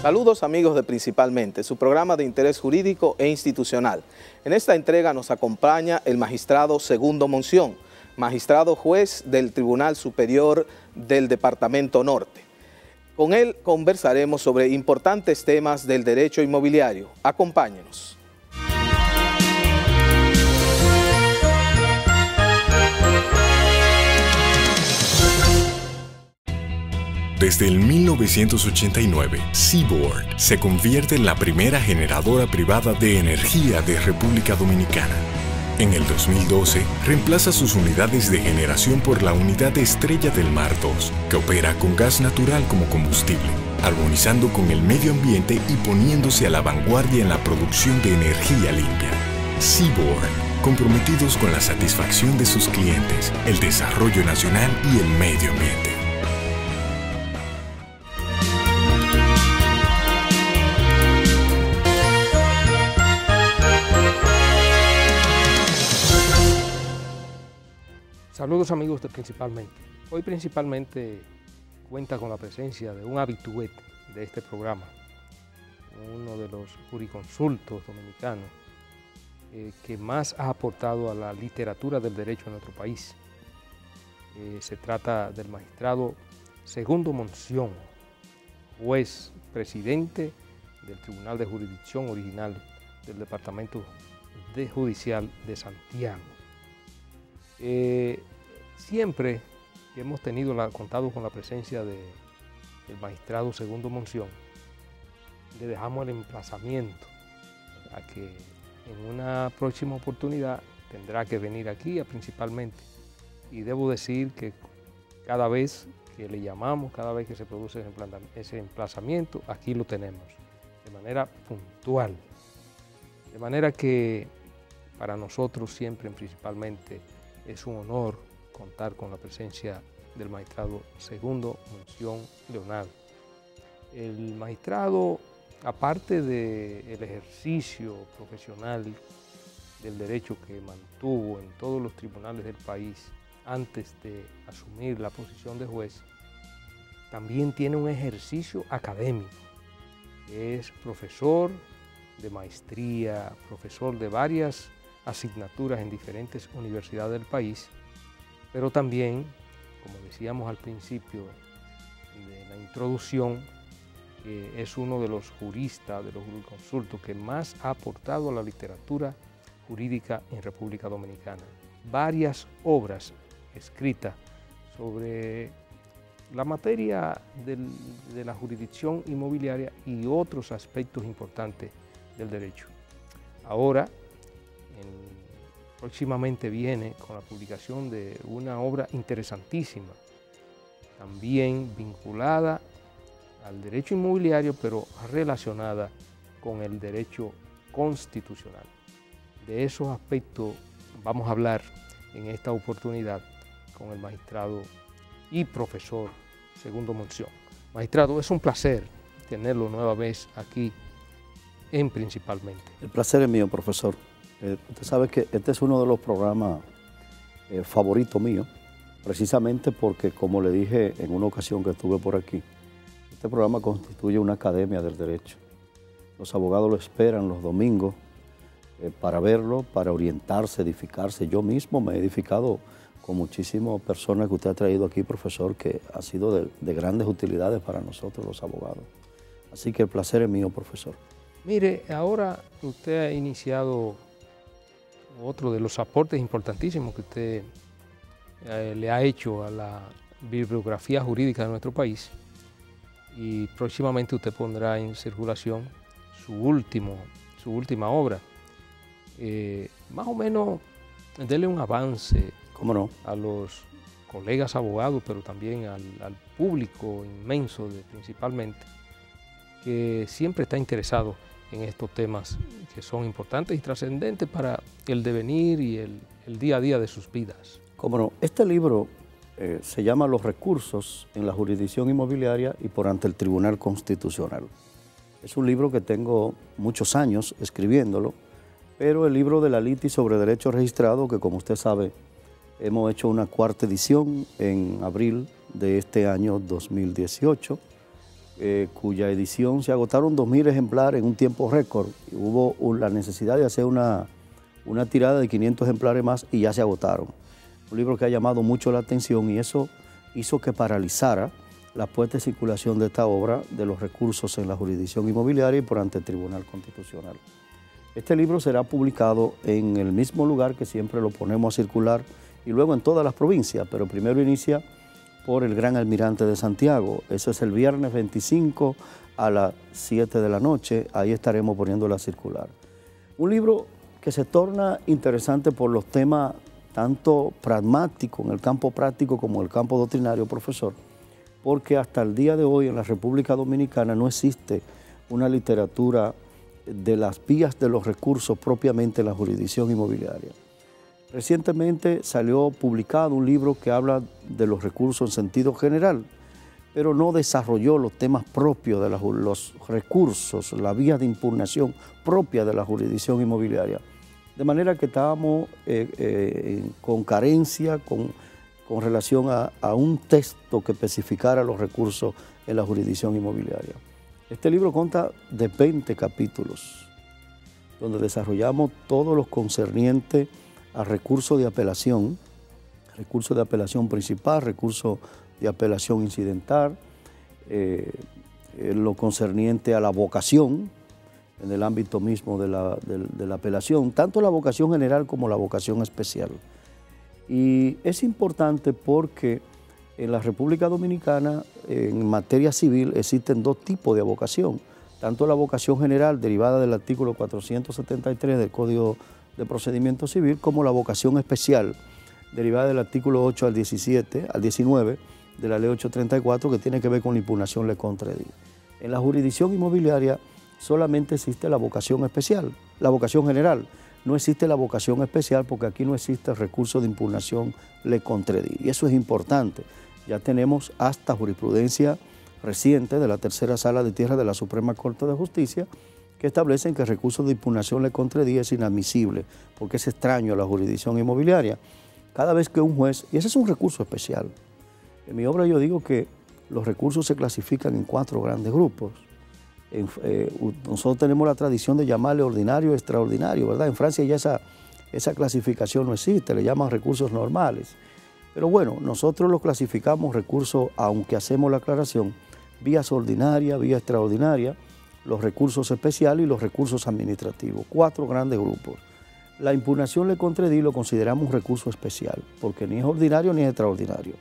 Saludos amigos de Principalmente, su programa de interés jurídico e institucional. En esta entrega nos acompaña el magistrado Segundo Monción, magistrado juez del Tribunal Superior del Departamento Norte. Con él conversaremos sobre importantes temas del derecho inmobiliario. Acompáñenos. Desde el 1989, Seaboard se convierte en la primera generadora privada de energía de República Dominicana. En el 2012, reemplaza sus unidades de generación por la unidad Estrella del Mar 2, que opera con gas natural como combustible, armonizando con el medio ambiente y poniéndose a la vanguardia en la producción de energía limpia. Seaboard, comprometidos con la satisfacción de sus clientes, el desarrollo nacional y el medio ambiente. Saludos amigos de Principalmente. Hoy Principalmente cuenta con la presencia de un habitué de este programa, uno de los jurisconsultos dominicanos que más ha aportado a la literatura del derecho en nuestro país. Se trata del magistrado Segundo Monción, juez presidente del Tribunal de Jurisdicción Original del Departamento Judicial de Santiago. Siempre que hemos contado con la presencia del magistrado Segundo Monción, le dejamos el emplazamiento a que en una próxima oportunidad tendrá que venir aquí Principalmente. Y debo decir que cada vez que le llamamos, cada vez que se produce ese emplazamiento, aquí lo tenemos, de manera puntual. De manera que para nosotros siempre Principalmente es un honor contar con la presencia del magistrado Segundo Monción Leonardo. El magistrado, aparte del ejercicio profesional del derecho que mantuvo en todos los tribunales del país antes de asumir la posición de juez, también tiene un ejercicio académico. Es profesor de maestría, profesor de varias asignaturas en diferentes universidades del país, pero también, como decíamos al principio de la introducción, es uno de los juristas, de los jurisconsultos que más ha aportado a la literatura jurídica en República Dominicana. Varias obras escritas sobre la materia de la jurisdicción inmobiliaria y otros aspectos importantes del derecho. Ahora, próximamente viene con la publicación de una obra interesantísima, también vinculada al derecho inmobiliario, pero relacionada con el derecho constitucional. De esos aspectos vamos a hablar en esta oportunidad con el magistrado y profesor Segundo Monción. Magistrado, es un placer tenerlo nueva vez aquí en Principalmente. El placer es mío, profesor. Usted sabe que este es uno de los programas favoritos míos, precisamente porque, como le dije en una ocasión que estuve por aquí, este programa constituye una academia del derecho. Los abogados lo esperan los domingos para verlo, para orientarse, edificarse. Yo mismo me he edificado con muchísimas personas que usted ha traído aquí, profesor, que ha sido de grandes utilidades para nosotros los abogados. Así que el placer es mío, profesor. Mire, ahora usted ha iniciado otro de los aportes importantísimos que usted le ha hecho a la bibliografía jurídica de nuestro país, y próximamente usted pondrá en circulación su última obra. Más o menos, déle un avance. ¿Cómo no? A los colegas abogados, pero también al público inmenso Principalmente, que siempre está interesado en estos temas que son importantes y trascendentes para el devenir y el día a día de sus vidas. Cómo no. Este libro se llama Los recursos en la jurisdicción inmobiliaria y por ante el Tribunal Constitucional. Es un libro que tengo muchos años escribiéndolo, pero el libro de la litis sobre derecho registrado, que como usted sabe, hemos hecho una cuarta edición en abril de este año 2018, cuya edición se agotaron 2.000 ejemplares en un tiempo récord. Hubo la necesidad de hacer una tirada de 500 ejemplares más y ya se agotaron. Un libro que ha llamado mucho la atención y eso hizo que paralizara la puesta en circulación de esta obra de los recursos en la jurisdicción inmobiliaria y por ante el Tribunal Constitucional. Este libro será publicado en el mismo lugar que siempre lo ponemos a circular y luego en todas las provincias, pero primero inicia por el Gran Almirante de Santiago. Eso es el viernes 25 a las 7 de la noche, ahí estaremos poniéndolo a circular. Un libro que se torna interesante por los temas tanto pragmáticos, en el campo práctico como en el campo doctrinario, profesor, porque hasta el día de hoy en la República Dominicana no existe una literatura de las vías de los recursos propiamente en la jurisdicción inmobiliaria. Recientemente salió publicado un libro que habla de los recursos en sentido general, pero no desarrolló los temas propios de los recursos, la vía de impugnación propia de la jurisdicción inmobiliaria. De manera que estábamos con carencia, con relación a un texto que especificara los recursos en la jurisdicción inmobiliaria. Este libro consta de 20 capítulos, donde desarrollamos todos los concernientes a recurso de apelación principal, recurso de apelación incidental, lo concerniente a la vocación, en el ámbito mismo de la apelación, tanto la vocación general como la vocación especial. Y es importante porque en la República Dominicana, en materia civil, existen dos tipos de vocación, tanto la vocación general derivada del artículo 473 del Código de Procedimiento Civil, como la vocación especial derivada del artículo 8 al 19 de la Ley 834, que tiene que ver con la impugnación le contradit. En la jurisdicción inmobiliaria solamente existe la vocación especial, la vocación general. No existe la vocación especial porque aquí no existe el recurso de impugnación le contradit. Y eso es importante. Ya tenemos hasta jurisprudencia reciente de la tercera sala de tierra de la Suprema Corte de Justicia que establecen que el recurso de impugnación le contradit es inadmisible porque es extraño a la jurisdicción inmobiliaria. Cada vez que un juez, y ese es un recurso especial, en mi obra yo digo que los recursos se clasifican en 4 grandes grupos. Nosotros tenemos la tradición de llamarle ordinario y extraordinario, ¿verdad? En Francia ya esa clasificación no existe, le llaman recursos normales. Pero bueno, nosotros los clasificamos recursos, aunque hacemos la aclaración, vías ordinarias, vía extraordinaria, los recursos especiales y los recursos administrativos. 4 grandes grupos. La impugnación le contradit lo consideramos un recurso especial, porque ni es ordinario ni es extraordinario,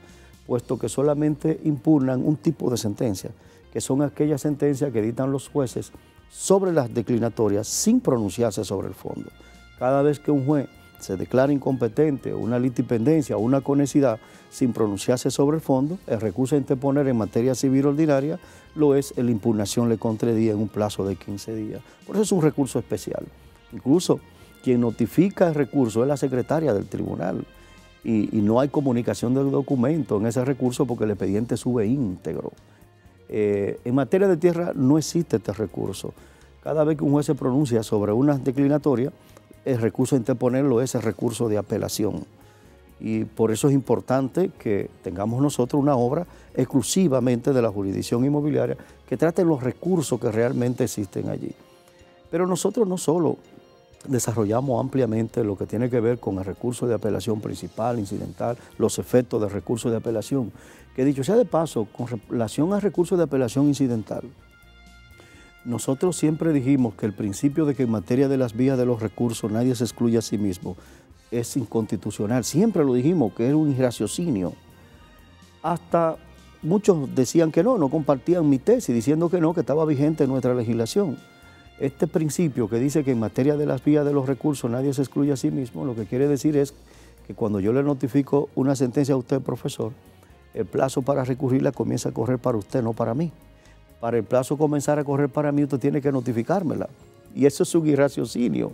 puesto que solamente impugnan un tipo de sentencia, que son aquellas sentencias que dictan los jueces sobre las declinatorias sin pronunciarse sobre el fondo. Cada vez que un juez se declara incompetente o una litipendencia o una conexidad sin pronunciarse sobre el fondo, el recurso a interponer en materia civil ordinaria lo es la impugnación le contradit en un plazo de 15 días. Por eso es un recurso especial. Incluso quien notifica el recurso es la secretaria del tribunal y no hay comunicación del documento en ese recurso porque el expediente sube íntegro. En materia de tierra no existe este recurso. Cada vez que un juez se pronuncia sobre una declinatoria, el recurso a interponerlo es el recurso de apelación. Y por eso es importante que tengamos nosotros una obra exclusivamente de la jurisdicción inmobiliaria que trate los recursos que realmente existen allí. Pero nosotros no solo desarrollamos ampliamente lo que tiene que ver con el recurso de apelación principal, incidental, los efectos del recurso de apelación, que dicho sea de paso, con relación al recurso de apelación incidental, nosotros siempre dijimos que el principio de que en materia de las vías de los recursos nadie se excluye a sí mismo es inconstitucional. Siempre lo dijimos, que era un irraciocinio. Hasta muchos decían que no compartían mi tesis, diciendo que no, que estaba vigente en nuestra legislación. Este principio que dice que en materia de las vías de los recursos nadie se excluye a sí mismo, lo que quiere decir es que cuando yo le notifico una sentencia a usted, profesor, el plazo para recurrirla comienza a correr para usted, no para mí. Para el plazo comenzar a correr para mí, usted tiene que notificármela. Y eso es un irraciocinio,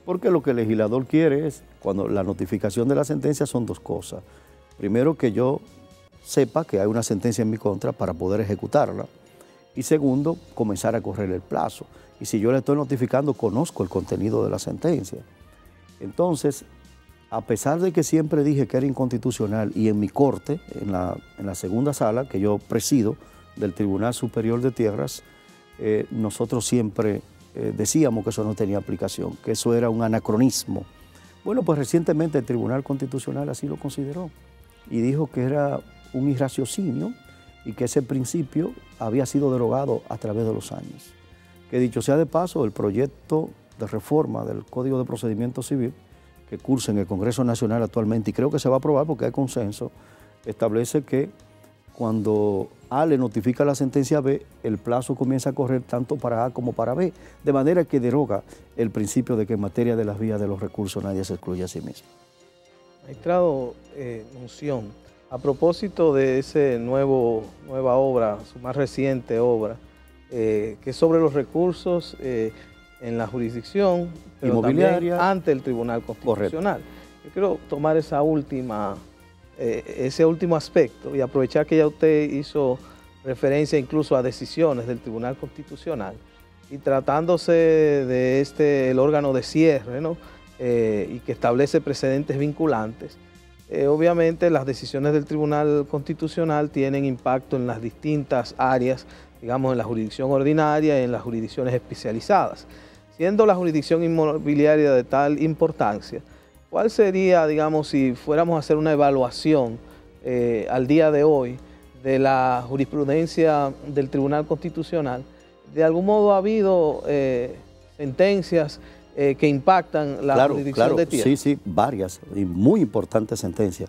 porque lo que el legislador quiere es, cuando la notificación de la sentencia son 2 cosas. Primero, que yo sepa que hay una sentencia en mi contra para poder ejecutarla. Y segundo, comenzar a correr el plazo. Y si yo le estoy notificando, conozco el contenido de la sentencia. Entonces, a pesar de que siempre dije que era inconstitucional y en mi corte, en la segunda sala que yo presido, del Tribunal Superior de Tierras, nosotros siempre decíamos que eso no tenía aplicación, que eso era un anacronismo. Bueno, pues recientemente el Tribunal Constitucional así lo consideró y dijo que era un irraciocinio y que ese principio había sido derogado a través de los años. Que dicho sea de paso, el proyecto de reforma del Código de Procedimiento Civil que cursa en el Congreso Nacional actualmente, y creo que se va a aprobar porque hay consenso, establece que cuando A le notifica la sentencia B, el plazo comienza a correr tanto para A como para B, de manera que deroga el principio de que en materia de las vías de los recursos nadie se excluye a sí mismo. Magistrado Monción, a propósito de esa nueva obra, su más reciente obra, que es sobre los recursos en la jurisdicción, pero también ante el Tribunal Constitucional. Correcto. Yo quiero tomar ese último aspecto y aprovechar que ya usted hizo referencia incluso a decisiones del Tribunal Constitucional y tratándose de el órgano de cierre, ¿no? Y que establece precedentes vinculantes. Obviamente las decisiones del Tribunal Constitucional tienen impacto en las distintas áreas, digamos en la jurisdicción ordinaria y en las jurisdicciones especializadas. Siendo la jurisdicción inmobiliaria de tal importancia, ¿cuál sería, digamos, si fuéramos a hacer una evaluación al día de hoy de la jurisprudencia del Tribunal Constitucional? ¿De algún modo ha habido sentencias que impactan la jurisdicción de tierra? Sí, varias y muy importantes sentencias.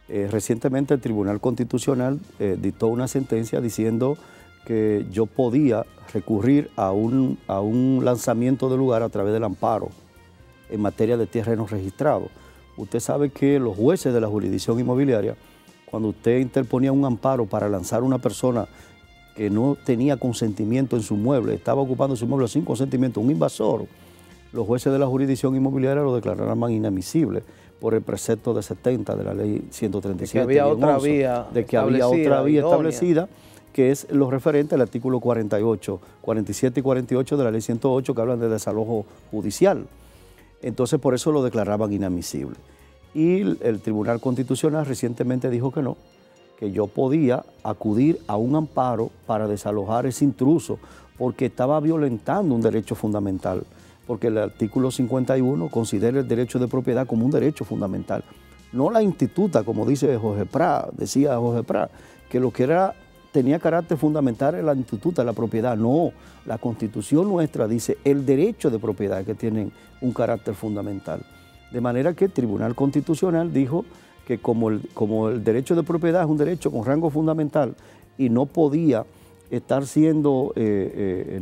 Recientemente el Tribunal Constitucional dictó una sentencia diciendo que yo podía recurrir a un lanzamiento de lugar a través del amparo en materia de terrenos registrados. Usted sabe que los jueces de la jurisdicción inmobiliaria, cuando usted interponía un amparo para lanzar a una persona que no tenía consentimiento en su mueble, estaba ocupando su mueble sin consentimiento, un invasor, los jueces de la jurisdicción inmobiliaria lo declaraban inadmisible por el precepto de 70 de la ley 137. De que había otra vía establecida, que es lo referente al artículo 48, 47 y 48 de la ley 108, que hablan de desalojo judicial. Entonces por eso lo declaraban inadmisible. Y el Tribunal Constitucional recientemente dijo que no, que yo podía acudir a un amparo para desalojar ese intruso porque estaba violentando un derecho fundamental, porque el artículo 51 considera el derecho de propiedad como un derecho fundamental. No la instituta, como dice Jorge Prat, decía Jorge Prat, que lo que tenía carácter fundamental era la instituta, la propiedad. No, la Constitución nuestra dice el derecho de propiedad que tienen un carácter fundamental. De manera que el Tribunal Constitucional dijo que como el derecho de propiedad es un derecho con rango fundamental y no podía estar siendo,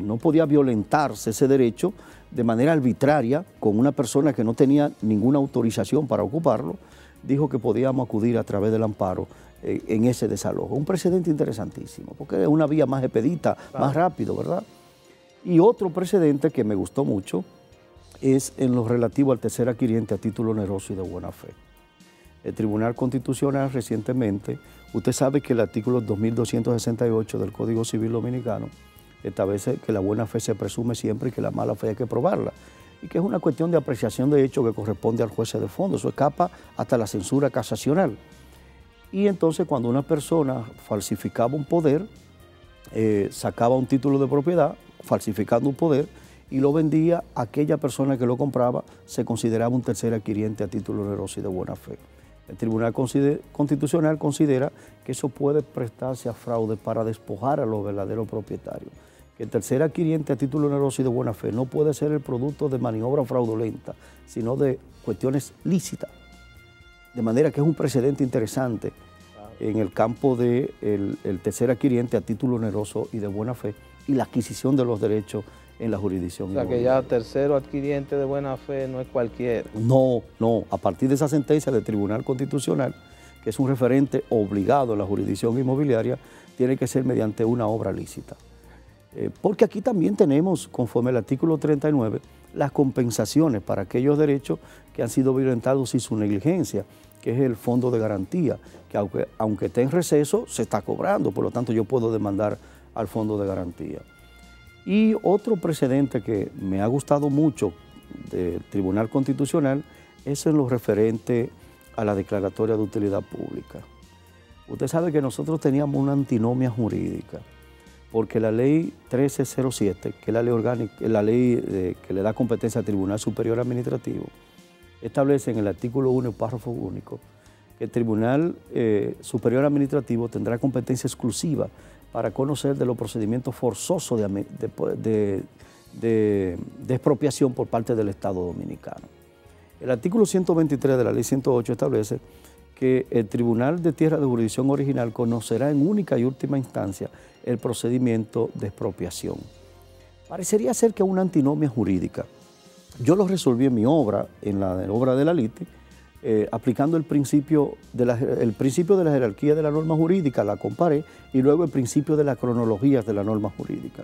no podía violentarse ese derecho de manera arbitraria con una persona que no tenía ninguna autorización para ocuparlo, dijo que podíamos acudir a través del amparo en ese desalojo. Un precedente interesantísimo, porque es una vía más expedita, más rápido, ¿verdad? Y otro precedente que me gustó mucho es en lo relativo al tercer adquiriente a título oneroso y de buena fe. El Tribunal Constitucional recientemente, usted sabe que el artículo 2268 del Código Civil Dominicano establece que la buena fe se presume siempre y que la mala fe hay que probarla, y que es una cuestión de apreciación de hecho que corresponde al juez de fondo, eso escapa hasta la censura casacional. Y entonces cuando una persona falsificaba un poder, sacaba un título de propiedad, falsificando un poder, y lo vendía, aquella persona que lo compraba se consideraba un tercer adquiriente a título oneroso y de buena fe. El Tribunal Constitucional considera que eso puede prestarse a fraude para despojar a los verdaderos propietarios. Que el tercer adquiriente a título oneroso y de buena fe no puede ser el producto de maniobra fraudulenta, sino de cuestiones lícitas. De manera que es un precedente interesante en el campo del tercer adquiriente a título oneroso y de buena fe y la adquisición de los derechos en la jurisdicción. O sea que ya tercero adquiriente de buena fe no es cualquiera. No, a partir de esa sentencia del Tribunal Constitucional, que es un referente obligado en la jurisdicción inmobiliaria, tiene que ser mediante una obra lícita. Porque aquí también tenemos, conforme al artículo 39, las compensaciones para aquellos derechos que han sido violentados y su negligencia, que es el fondo de garantía, que aunque esté en receso, se está cobrando, por lo tanto yo puedo demandar al fondo de garantía. Y otro precedente que me ha gustado mucho del Tribunal Constitucional es en lo referente a la declaratoria de utilidad pública. Usted sabe que nosotros teníamos una antinomia jurídica porque la ley 1307, que es la ley orgánica, la ley que le da competencia al Tribunal Superior Administrativo, establece en el artículo 1, párrafo único, que el Tribunal Superior Administrativo tendrá competencia exclusiva para conocer de los procedimientos forzosos de expropiación por parte del Estado Dominicano. El artículo 123 de la ley 108 establece que el Tribunal de Tierra de Jurisdicción Original conocerá en única y última instancia el procedimiento de expropiación. Parecería ser que es una antinomia jurídica. Yo lo resolví en mi obra, en la obra de la LITI, aplicando el principio de la jerarquía de la norma jurídica, la comparé, y luego el principio de la cronología de la norma jurídica.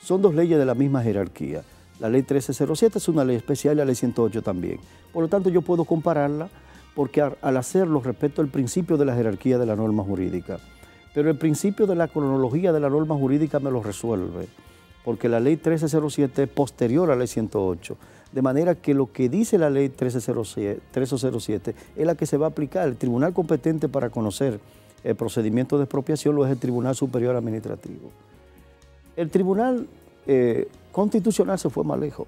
Son dos leyes de la misma jerarquía. La ley 1307 es una ley especial y la ley 108 también. Por lo tanto, yo puedo compararla porque al hacerlo respeto el principio de la jerarquía de la norma jurídica. Pero el principio de la cronología de la norma jurídica me lo resuelve, porque la ley 1307 es posterior a la ley 108. De manera que lo que dice la ley 1307 es la que se va a aplicar. El tribunal competente para conocer el procedimiento de expropiación lo es el Tribunal Superior Administrativo. El Tribunal Constitucional se fue más lejos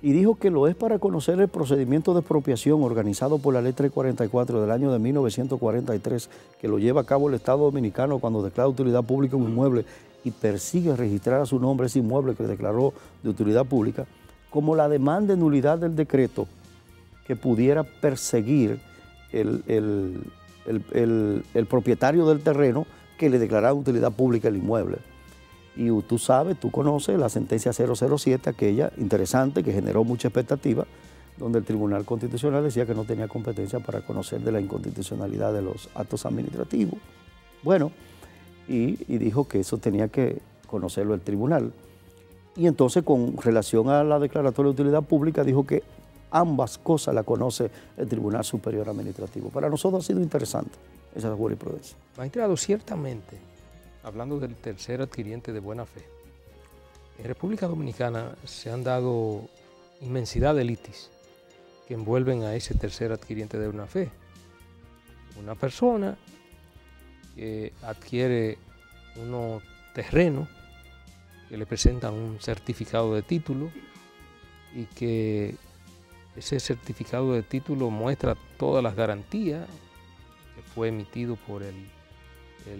y dijo que lo es para conocer el procedimiento de expropiación organizado por la ley 344 del año de 1943, que lo lleva a cabo el Estado Dominicano cuando declara utilidad pública un inmueble y persigue registrar a su nombre ese inmueble que declaró de utilidad pública, como la demanda de nulidad del decreto que pudiera perseguir el propietario del terreno que le declarara utilidad pública el inmueble. Y tú sabes, tú conoces la sentencia 007, aquella interesante que generó mucha expectativa, donde el Tribunal Constitucional decía que no tenía competencia para conocer de la inconstitucionalidad de los actos administrativos. Bueno, y dijo que eso tenía que conocerlo el tribunal. Y entonces, con relación a la declaratoria de utilidad pública, dijo que ambas cosas la conoce el Tribunal Superior Administrativo. Para nosotros ha sido interesante esa jurisprudencia. Magistrado, ciertamente, hablando del tercer adquiriente de buena fe, en República Dominicana se han dado inmensidad de litis que envuelven a ese tercer adquiriente de buena fe. Una persona que adquiere unos terrenos que le presentan un certificado de título y que ese certificado de título muestra todas las garantías que fue emitido por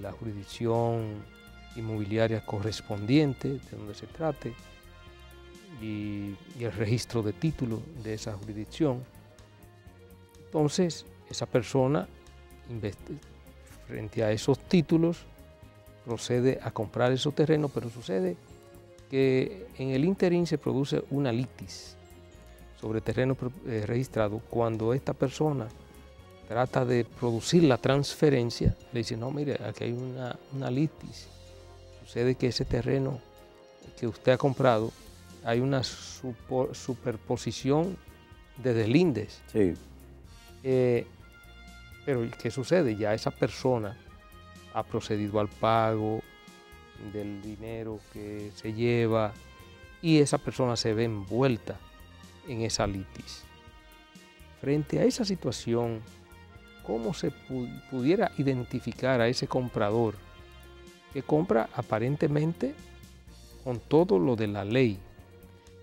la jurisdicción inmobiliaria correspondiente de donde se trate y el registro de título de esa jurisdicción. Entonces, esa persona, frente a esos títulos, procede a comprar esos terrenos, pero sucede que en el ínterin se produce una litis sobre terreno registrado. Cuando esta persona trata de producir la transferencia, le dice, no, mire, aquí hay una litis. Sucede que ese terreno que usted ha comprado, hay una superposición de deslindes. Sí. Pero ¿qué sucede? Ya esa persona ha procedido al pago del dinero que se lleva y esa persona se ve envuelta en esa litis. Frente a esa situación, ¿cómo se pudiera identificar a ese comprador que compra aparentemente con todo lo de la ley?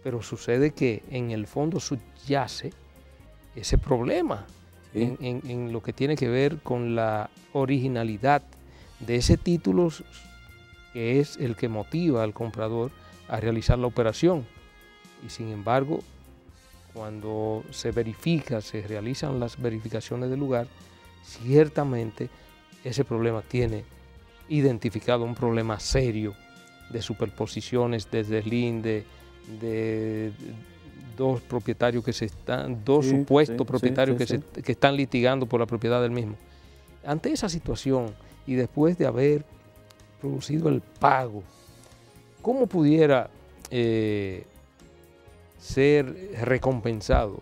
Pero sucede que en el fondo subyace ese problema, sí, en lo que tiene que ver con la originalidad de ese título, que es el que motiva al comprador a realizar la operación. Y sin embargo, cuando se realizan las verificaciones del lugar, ciertamente ese problema tiene identificado un problema serio de superposiciones, de deslinde, de dos propietarios supuestos propietarios que están litigando por la propiedad del mismo. Ante esa situación y después de haber producido el pago, ¿cómo pudiera ser recompensado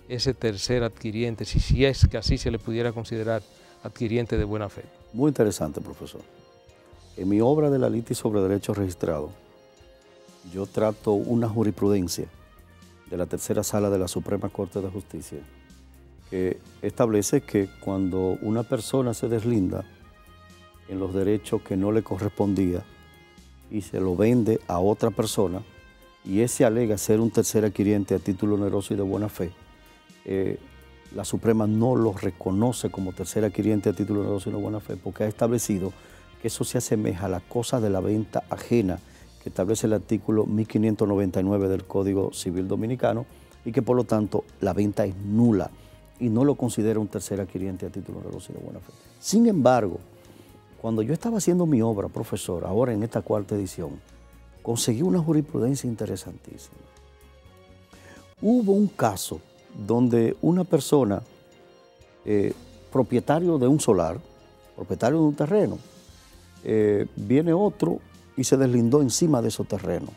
ese tercer adquiriente, si es que así se le pudiera considerar adquiriente de buena fe? Muy interesante, profesor. En mi obra de la litis sobre derechos registrados, yo trato una jurisprudencia de la tercera sala de la Suprema Corte de Justicia que establece que cuando una persona se deslinda en los derechos que no le correspondía, y se lo vende a otra persona y ese alega ser un tercer adquiriente a título oneroso y de buena fe, la Suprema no lo reconoce como tercer adquiriente a título oneroso y de buena fe porque ha establecido que eso se asemeja a la cosa de la venta ajena que establece el artículo 1599 del Código Civil Dominicano y que por lo tanto la venta es nula y no lo considera un tercer adquiriente a título oneroso y de buena fe. Sin embargo, cuando yo estaba haciendo mi obra, profesor, ahora en esta 4ª edición, conseguí una jurisprudencia interesantísima. Hubo un caso donde una persona, propietario de un solar, propietario de un terreno, viene otro y se deslindó encima de esos terrenos.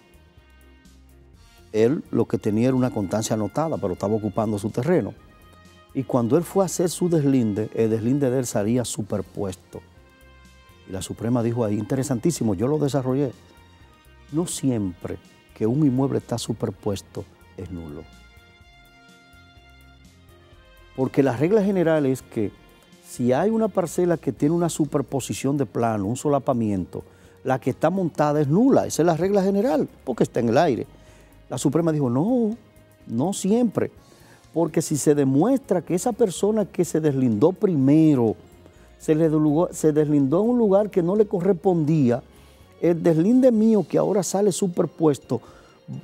Él lo que tenía era una constancia anotada, pero estaba ocupando su terreno. Y cuando él fue a hacer su deslinde, el deslinde de él salía superpuesto. Y la Suprema dijo ahí, interesantísimo, yo lo desarrollé. No siempre que un inmueble está superpuesto es nulo. Porque la regla general es que si hay una parcela que tiene una superposición de plano, un solapamiento, la que está montada es nula. Esa es la regla general, porque está en el aire. La Suprema dijo, no, no siempre. Porque si se demuestra que esa persona que se deslindó primero, se deslindó en un lugar que no le correspondía, el deslinde mío que ahora sale superpuesto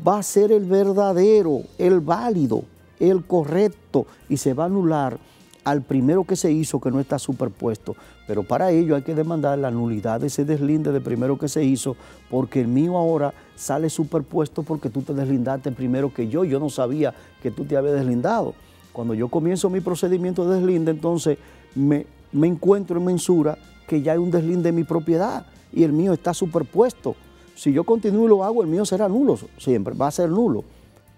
va a ser el verdadero, el válido, el correcto y se va a anular al primero que se hizo que no está superpuesto. Pero para ello hay que demandar la nulidad de ese deslinde de primero que se hizo porque el mío ahora sale superpuesto porque tú te deslindaste primero que yo no sabía que tú te habías deslindado. Cuando yo comienzo mi procedimiento de deslinde, entonces me encuentro en mensura que ya hay un deslinde en mi propiedad y el mío está superpuesto. Si yo continúo y lo hago, el mío será nulo, siempre va a ser nulo.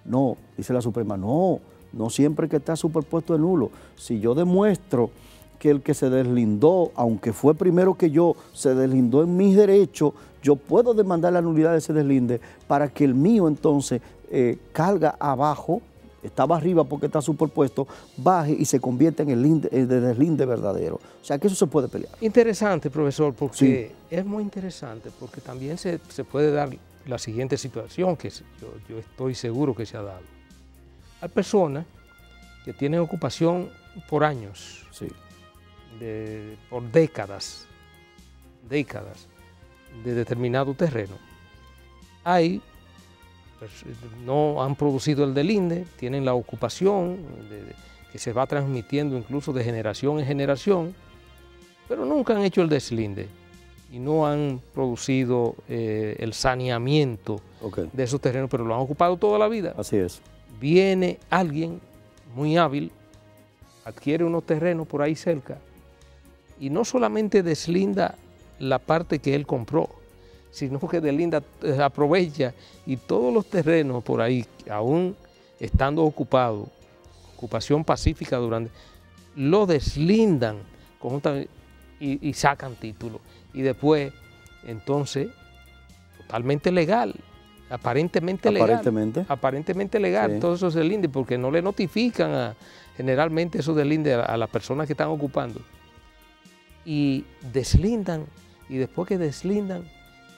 No, dice la Suprema, no siempre que está superpuesto es nulo. Si yo demuestro que el que se deslindó, aunque fue primero que yo, se deslindó en mis derechos, yo puedo demandar la nulidad de ese deslinde para que el mío entonces carga abajo, estaba arriba porque está superpuesto, baje y se convierta en el deslinde verdadero. O sea que eso se puede pelear. Interesante, profesor, porque sí, es muy interesante, porque también se puede dar la siguiente situación que yo estoy seguro que se ha dado. Hay personas que tienen ocupación por años, sí, por décadas de determinado terreno. No han producido el deslinde, tienen la ocupación que se va transmitiendo incluso de generación en generación, pero nunca han hecho el deslinde y no han producido el saneamiento de esos terrenos, pero lo han ocupado toda la vida. Así es. Viene alguien muy hábil, adquiere unos terrenos por ahí cerca y no solamente deslinda la parte que él compró, sino que deslinda, aprovecha y todos los terrenos por ahí, aún estando ocupados, ocupación pacífica lo deslindan y sacan título. Y después, entonces, totalmente legal. Aparentemente legal, sí, todos esos deslindes, porque no le notifican generalmente esos deslindes a las personas que están ocupando. Y deslindan, y después que deslindan,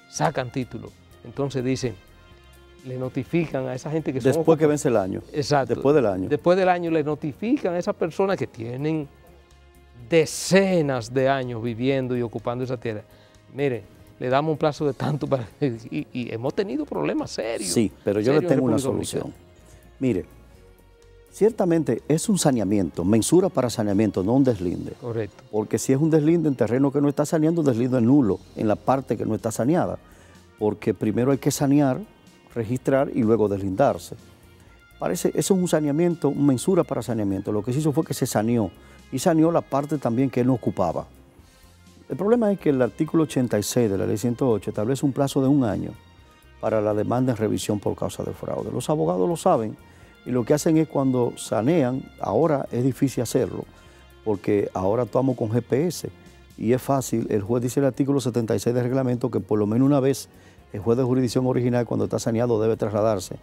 sacan título. Entonces dicen, le notifican a esa gente que son después que vence el año. Exacto. Después del año. Después del año le notifican a esas personas que tienen decenas de años viviendo y ocupando esa tierra. Miren, le damos un plazo de tanto para y hemos tenido problemas serios. Sí, pero yo le tengo una solución. Mire, ciertamente es un saneamiento, mensura para saneamiento, no un deslinde. Correcto. Porque si es un deslinde en terreno que no está saneando, un deslinde es nulo en la parte que no está saneada. Porque primero hay que sanear, registrar y luego deslindarse. Eso es un saneamiento, una mensura para saneamiento. Lo que se hizo fue que se saneó y saneó la parte también que él no ocupaba. El problema es que el artículo 86 de la ley 108 establece un plazo de 1 año para la demanda en revisión por causa de fraude. Los abogados lo saben y lo que hacen es cuando sanean, ahora es difícil hacerlo porque ahora actuamos con GPS y es fácil. El juez dice en el artículo 76 del reglamento que por lo menos una vez el juez de jurisdicción original cuando está saneado debe trasladarse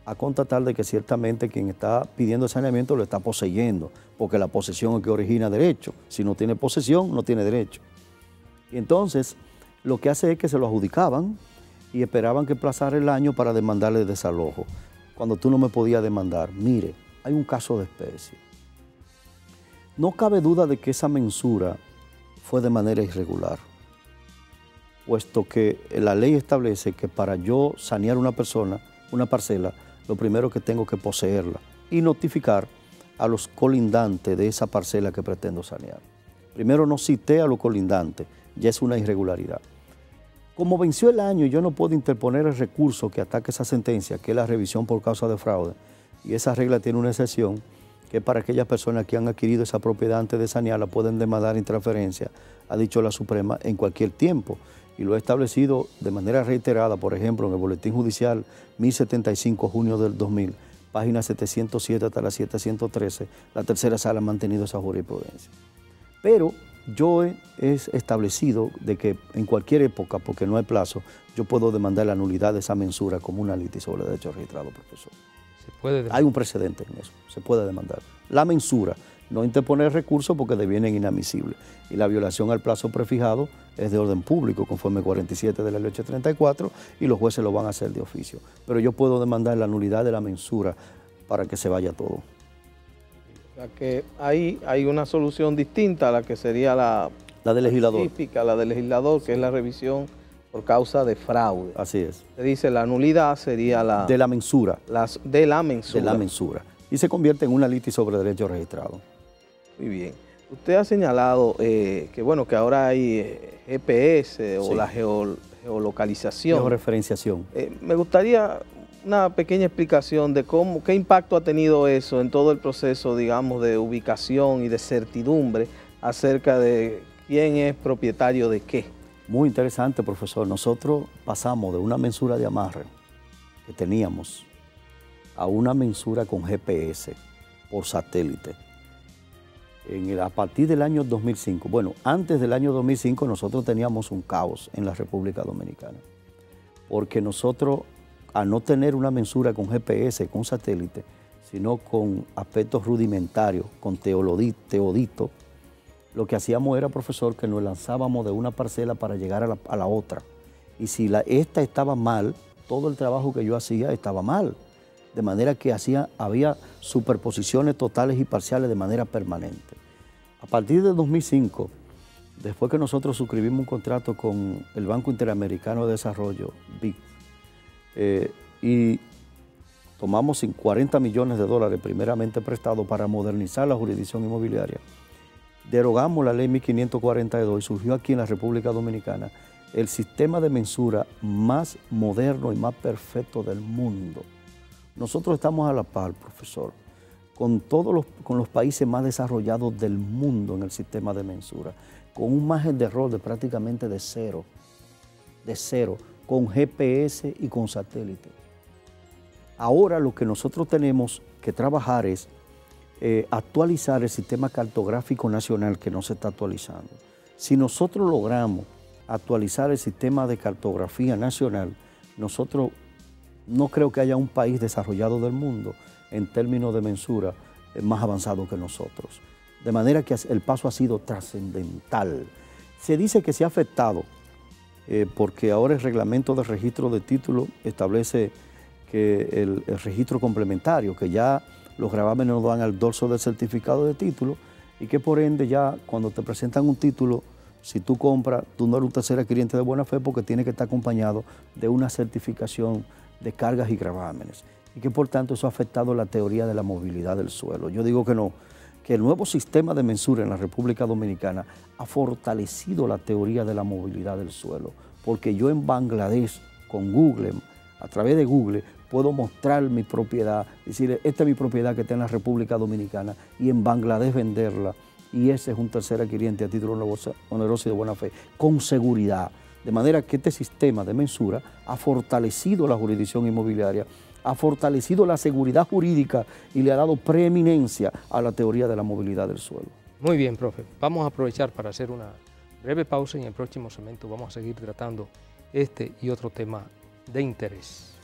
a constatar de que ciertamente quien está pidiendo el saneamiento lo está poseyendo, porque la posesión es que origina derecho. Si no tiene posesión, no tiene derecho. Y entonces, lo que hace es que se lo adjudicaban y esperaban que pasara el año para demandarle desalojo, cuando tú no me podías demandar. Mire, hay un caso de especie. No cabe duda de que esa mensura fue de manera irregular, puesto que la ley establece que para yo sanear una parcela, lo primero que tengo que poseerla y notificar a los colindantes de esa parcela que pretendo sanear. Primero no cité a los colindantes, ya es una irregularidad. Como venció el año, yo no puedo interponer el recurso que ataque esa sentencia, que es la revisión por causa de fraude, y esa regla tiene una excepción, que para aquellas personas que han adquirido esa propiedad antes de sanearla pueden demandar intraferencia, ha dicho la Suprema, en cualquier tiempo, y lo ha establecido de manera reiterada, por ejemplo, en el Boletín Judicial 1075, junio del 2000, página 707 hasta la 713, la tercera sala ha mantenido esa jurisprudencia. Pero yo he establecido de que en cualquier época, porque no hay plazo, yo puedo demandar la nulidad de esa mensura como una litis sobre derecho registrado, profesor. Hay un precedente en eso, se puede demandar. La mensura, no interponer recursos porque devienen inadmisibles. Y la violación al plazo prefijado es de orden público, conforme 47 de la ley 834, y los jueces lo van a hacer de oficio. Pero yo puedo demandar la nulidad de la mensura para que se vaya todo. O sea que hay una solución distinta a la que sería la del legislador. Típica, la del legislador, que es la revisión por causa de fraude. Así es. Se dice la nulidad sería la... De la mensura. De la mensura. De la mensura. Y se convierte en una litis sobre derecho registrado. Muy bien. Usted ha señalado que bueno, que ahora hay GPS o la geolocalización. Georreferenciación. Me gustaría una pequeña explicación de qué impacto ha tenido eso en todo el proceso, digamos, de ubicación y de certidumbre acerca de quién es propietario de qué. Muy interesante, profesor. Nosotros pasamos de una mensura de amarre que teníamos a una mensura con GPS por satélite. A partir del año 2005, bueno, antes del año 2005 nosotros teníamos un caos en la República Dominicana, porque nosotros, a no tener una mensura con GPS, con satélite, sino con aspectos rudimentarios, con teodito, lo que hacíamos era, profesor, que nos lanzábamos de una parcela para llegar a la otra. Y si esta estaba mal, todo el trabajo que yo hacía estaba mal. De manera que había superposiciones totales y parciales de manera permanente. A partir de 2005, después que nosotros suscribimos un contrato con el Banco Interamericano de Desarrollo, BID, y tomamos 40 millones de dólares primeramente prestados para modernizar la jurisdicción inmobiliaria, derogamos la ley 1542 y surgió aquí en la República Dominicana el sistema de mensura más moderno y más perfecto del mundo. Nosotros estamos a la par, profesor, con los países más desarrollados del mundo en el sistema de mensura, con un margen de error de prácticamente de cero, con GPS y con satélite. Ahora lo que nosotros tenemos que trabajar es actualizar el sistema cartográfico nacional que no se está actualizando. Si nosotros logramos actualizar el sistema de cartografía nacional, nosotros no creo que haya un país desarrollado del mundo en términos de mensura más avanzado que nosotros. De manera que el paso ha sido trascendental. Se dice que se ha afectado porque ahora el reglamento de registro de títulos establece que el registro complementario, que ya los gravámenes nos dan al dorso del certificado de título y que por ende ya cuando te presentan un título, si tú compras, tú no eres un tercer adquiriente de buena fe porque tiene que estar acompañado de una certificación de cargas y gravámenes, y que por tanto eso ha afectado la teoría de la movilidad del suelo. Yo digo que no, que el nuevo sistema de mensura en la República Dominicana ha fortalecido la teoría de la movilidad del suelo, porque yo en Bangladesh, con Google, a través de Google, puedo mostrar mi propiedad, decir, esta es mi propiedad que está en la República Dominicana, y en Bangladesh venderla, y ese es un tercer adquiriente a título oneroso y de buena fe, con seguridad. De manera que este sistema de mensura ha fortalecido la jurisdicción inmobiliaria, ha fortalecido la seguridad jurídica y le ha dado preeminencia a la teoría de la movilidad del suelo. Muy bien, profe. Vamos a aprovechar para hacer una breve pausa y en el próximo segmento vamos a seguir tratando este y otro tema de interés.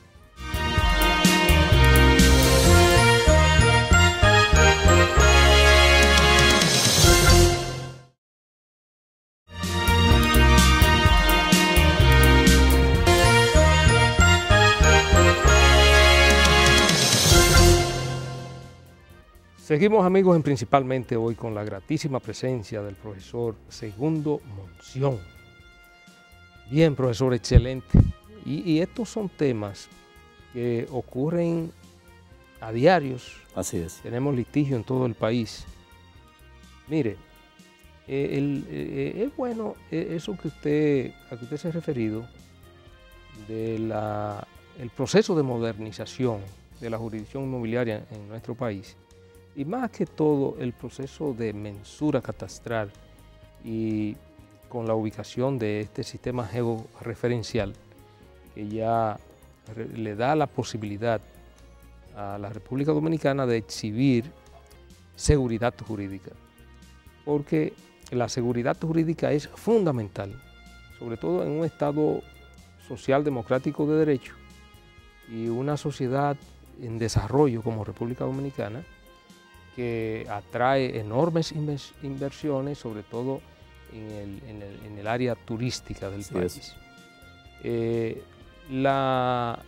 Seguimos, amigos, en Principalmente hoy con la gratísima presencia del profesor Segundo Monción. Bien, profesor, excelente. Y estos son temas que ocurren a diarios. Así es. Tenemos litigio en todo el país. Mire, es bueno eso a que usted se ha referido, del proceso de modernización de la jurisdicción inmobiliaria en nuestro país, y más que todo el proceso de mensura catastral y con la ubicación de este sistema georreferencial que ya le da la posibilidad a la República Dominicana de exhibir seguridad jurídica, porque la seguridad jurídica es fundamental, sobre todo en un Estado social democrático de derecho y una sociedad en desarrollo como República Dominicana, que atrae enormes inversiones, sobre todo en el área turística del país. La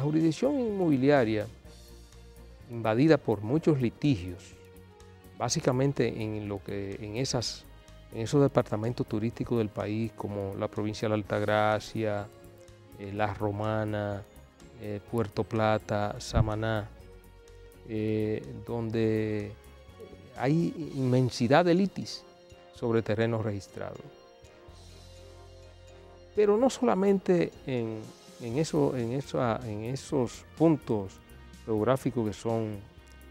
jurisdicción inmobiliaria, invadida por muchos litigios, básicamente en esos departamentos turísticos del país, como la provincia de la Altagracia, La Romana, Puerto Plata, Samaná, donde hay inmensidad de litis sobre terrenos registrados. Pero no solamente en esos puntos geográficos que son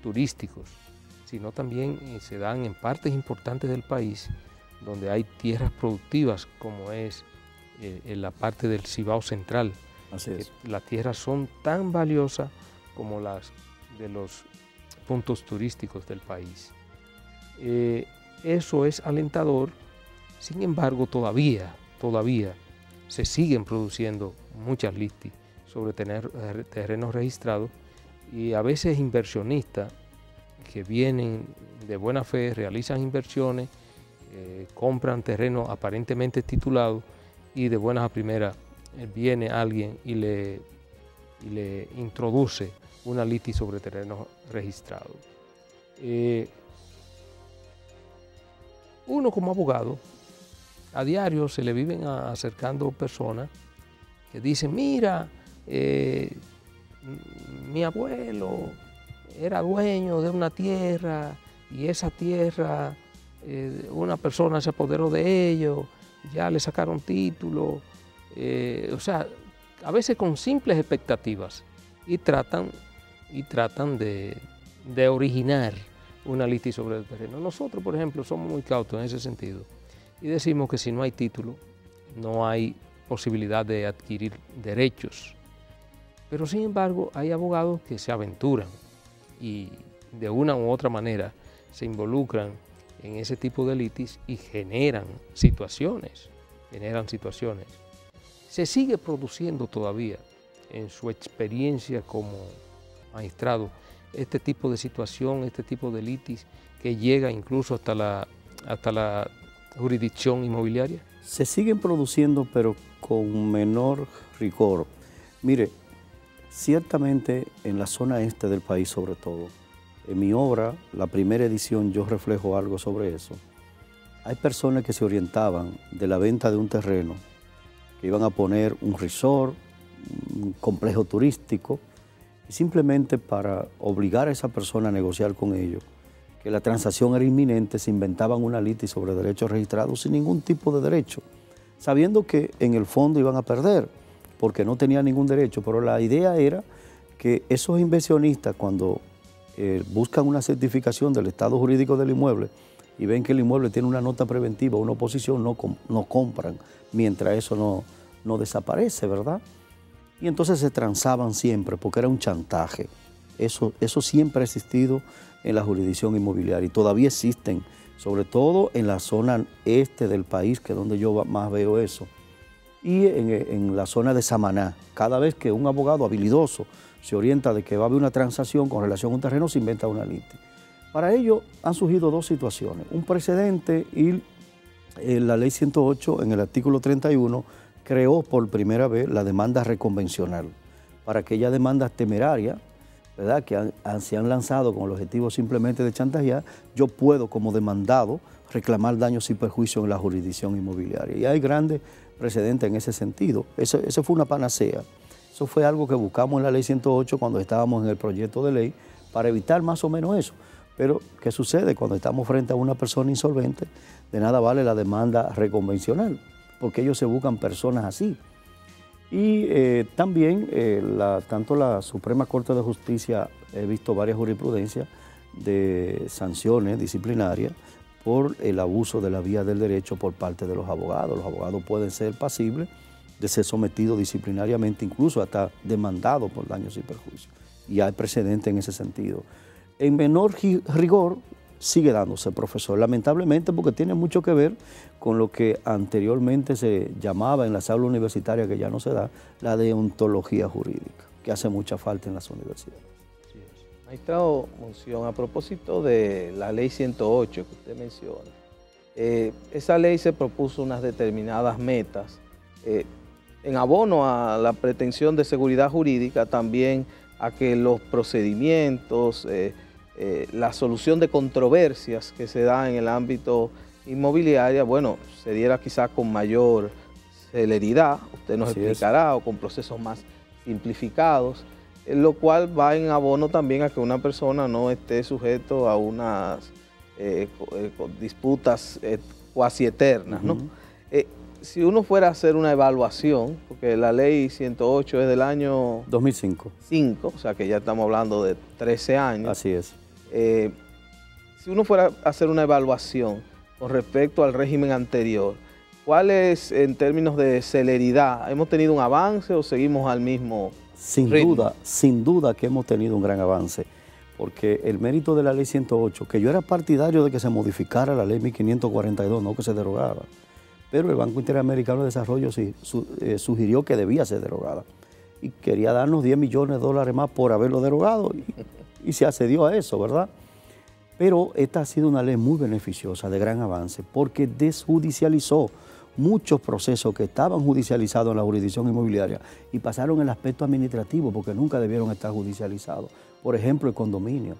turísticos, sino también se dan en partes importantes del país donde hay tierras productivas, como es en la parte del Cibao Central. Así es. Las tierras son tan valiosas como las de los puntos turísticos del país. Eso es alentador. Sin embargo, todavía se siguen produciendo muchas litis sobre terrenos registrados, y a veces inversionistas que vienen de buena fe, realizan inversiones, compran terrenos aparentemente titulados, y de buenas a primeras viene alguien y le introduce una litis sobre terrenos registrados. Uno como abogado, a diario se le viven acercando personas que dicen: mira, mi abuelo era dueño de una tierra, y esa tierra, una persona se apoderó de ello, ya le sacaron título. O sea, a veces con simples expectativas, y tratan de originar una litis sobre el terreno. Nosotros, por ejemplo, somos muy cautos en ese sentido, y decimos que si no hay título, no hay posibilidad de adquirir derechos. Pero sin embargo, hay abogados que se aventuran y de una u otra manera se involucran en ese tipo de litis y generan situaciones. Se sigue produciendo todavía, en su experiencia como magistrado, este tipo de situación, este tipo de litis que llega incluso hasta la jurisdicción inmobiliaria? Se siguen produciendo, pero con menor rigor. Mire, ciertamente en la zona este del país, sobre todo, en mi obra, la primera edición, yo reflejo algo sobre eso. Hay personas que se orientaban de la venta de un terreno, que iban a poner un resort, un complejo turístico, y simplemente para obligar a esa persona a negociar con ellos, que la transacción era inminente, se inventaban una litis sobre derechos registrados sin ningún tipo de derecho, sabiendo que en el fondo iban a perder, porque no tenían ningún derecho. Pero la idea era que esos inversionistas, cuando buscan una certificación del estado jurídico del inmueble y ven que el inmueble tiene una nota preventiva, una oposición, no compran mientras eso no desaparece, ¿verdad? Y entonces se transaban siempre, porque era un chantaje. Eso siempre ha existido en la jurisdicción inmobiliaria, y todavía existen, sobre todo en la zona este del país, que es donde yo más veo eso, y en la zona de Samaná. Cada vez que un abogado habilidoso se orienta de que va a haber una transacción con relación a un terreno, se inventa una litis. Para ello han surgido dos situaciones: un precedente, y la ley 108 en el artículo 31 creó por primera vez la demanda reconvencional para aquella demanda temeraria ¿verdad?, que se han lanzado con el objetivo simplemente de chantajear, yo puedo como demandado reclamar daños y perjuicios en la jurisdicción inmobiliaria. Y hay grandes precedentes en ese sentido. Eso fue una panacea. Eso fue algo que buscamos en la Ley 108 cuando estábamos en el proyecto de ley para evitar más o menos eso. Pero, ¿qué sucede? Cuando estamos frente a una persona insolvente, de nada vale la demanda reconvencional, porque ellos se buscan personas así. Y también, tanto la Suprema Corte de Justicia, he visto varias jurisprudencias de sanciones disciplinarias por el abuso de la vía del derecho por parte de los abogados. Los abogados pueden ser pasibles de ser sometidos disciplinariamente, incluso hasta demandados por daños y perjuicios. Y hay precedentes en ese sentido. En menor rigor sigue dándose, profesor, lamentablemente, porque tiene mucho que ver con lo que anteriormente se llamaba en las aulas universitarias, que ya no se da, la deontología jurídica, que hace mucha falta en las universidades. Magistrado Monción, a propósito de la Ley 108 que usted menciona, esa ley se propuso unas determinadas metas en abono a la pretensión de seguridad jurídica, también a que los procedimientos, la solución de controversias que se da en el ámbito inmobiliario, bueno, se diera quizás con mayor celeridad, usted nos explicará, o con procesos más simplificados, lo cual va en abono también a que una persona no esté sujeto a unas disputas cuasi eternas, ¿no? Si uno fuera a hacer una evaluación, porque la ley 108 es del año 2005, o sea que ya estamos hablando de 13 años. Así es. Si uno fuera a hacer una evaluación con respecto al régimen anterior, ¿cuál es en términos de celeridad? ¿Hemos tenido un avance o seguimos al mismo ritmo? Sin duda que hemos tenido un gran avance, porque el mérito de la ley 108, que yo era partidario de que se modificara la ley 1542, no que se derogara, pero el Banco Interamericano de Desarrollo sugirió que debía ser derogada y quería darnos $10 millones más por haberlo derogado y se accedió a eso, ¿verdad? Pero esta ha sido una ley muy beneficiosa, de gran avance, porque desjudicializó muchos procesos que estaban judicializados en la jurisdicción inmobiliaria y pasaron el aspecto administrativo porque nunca debieron estar judicializados. Por ejemplo, el condominio.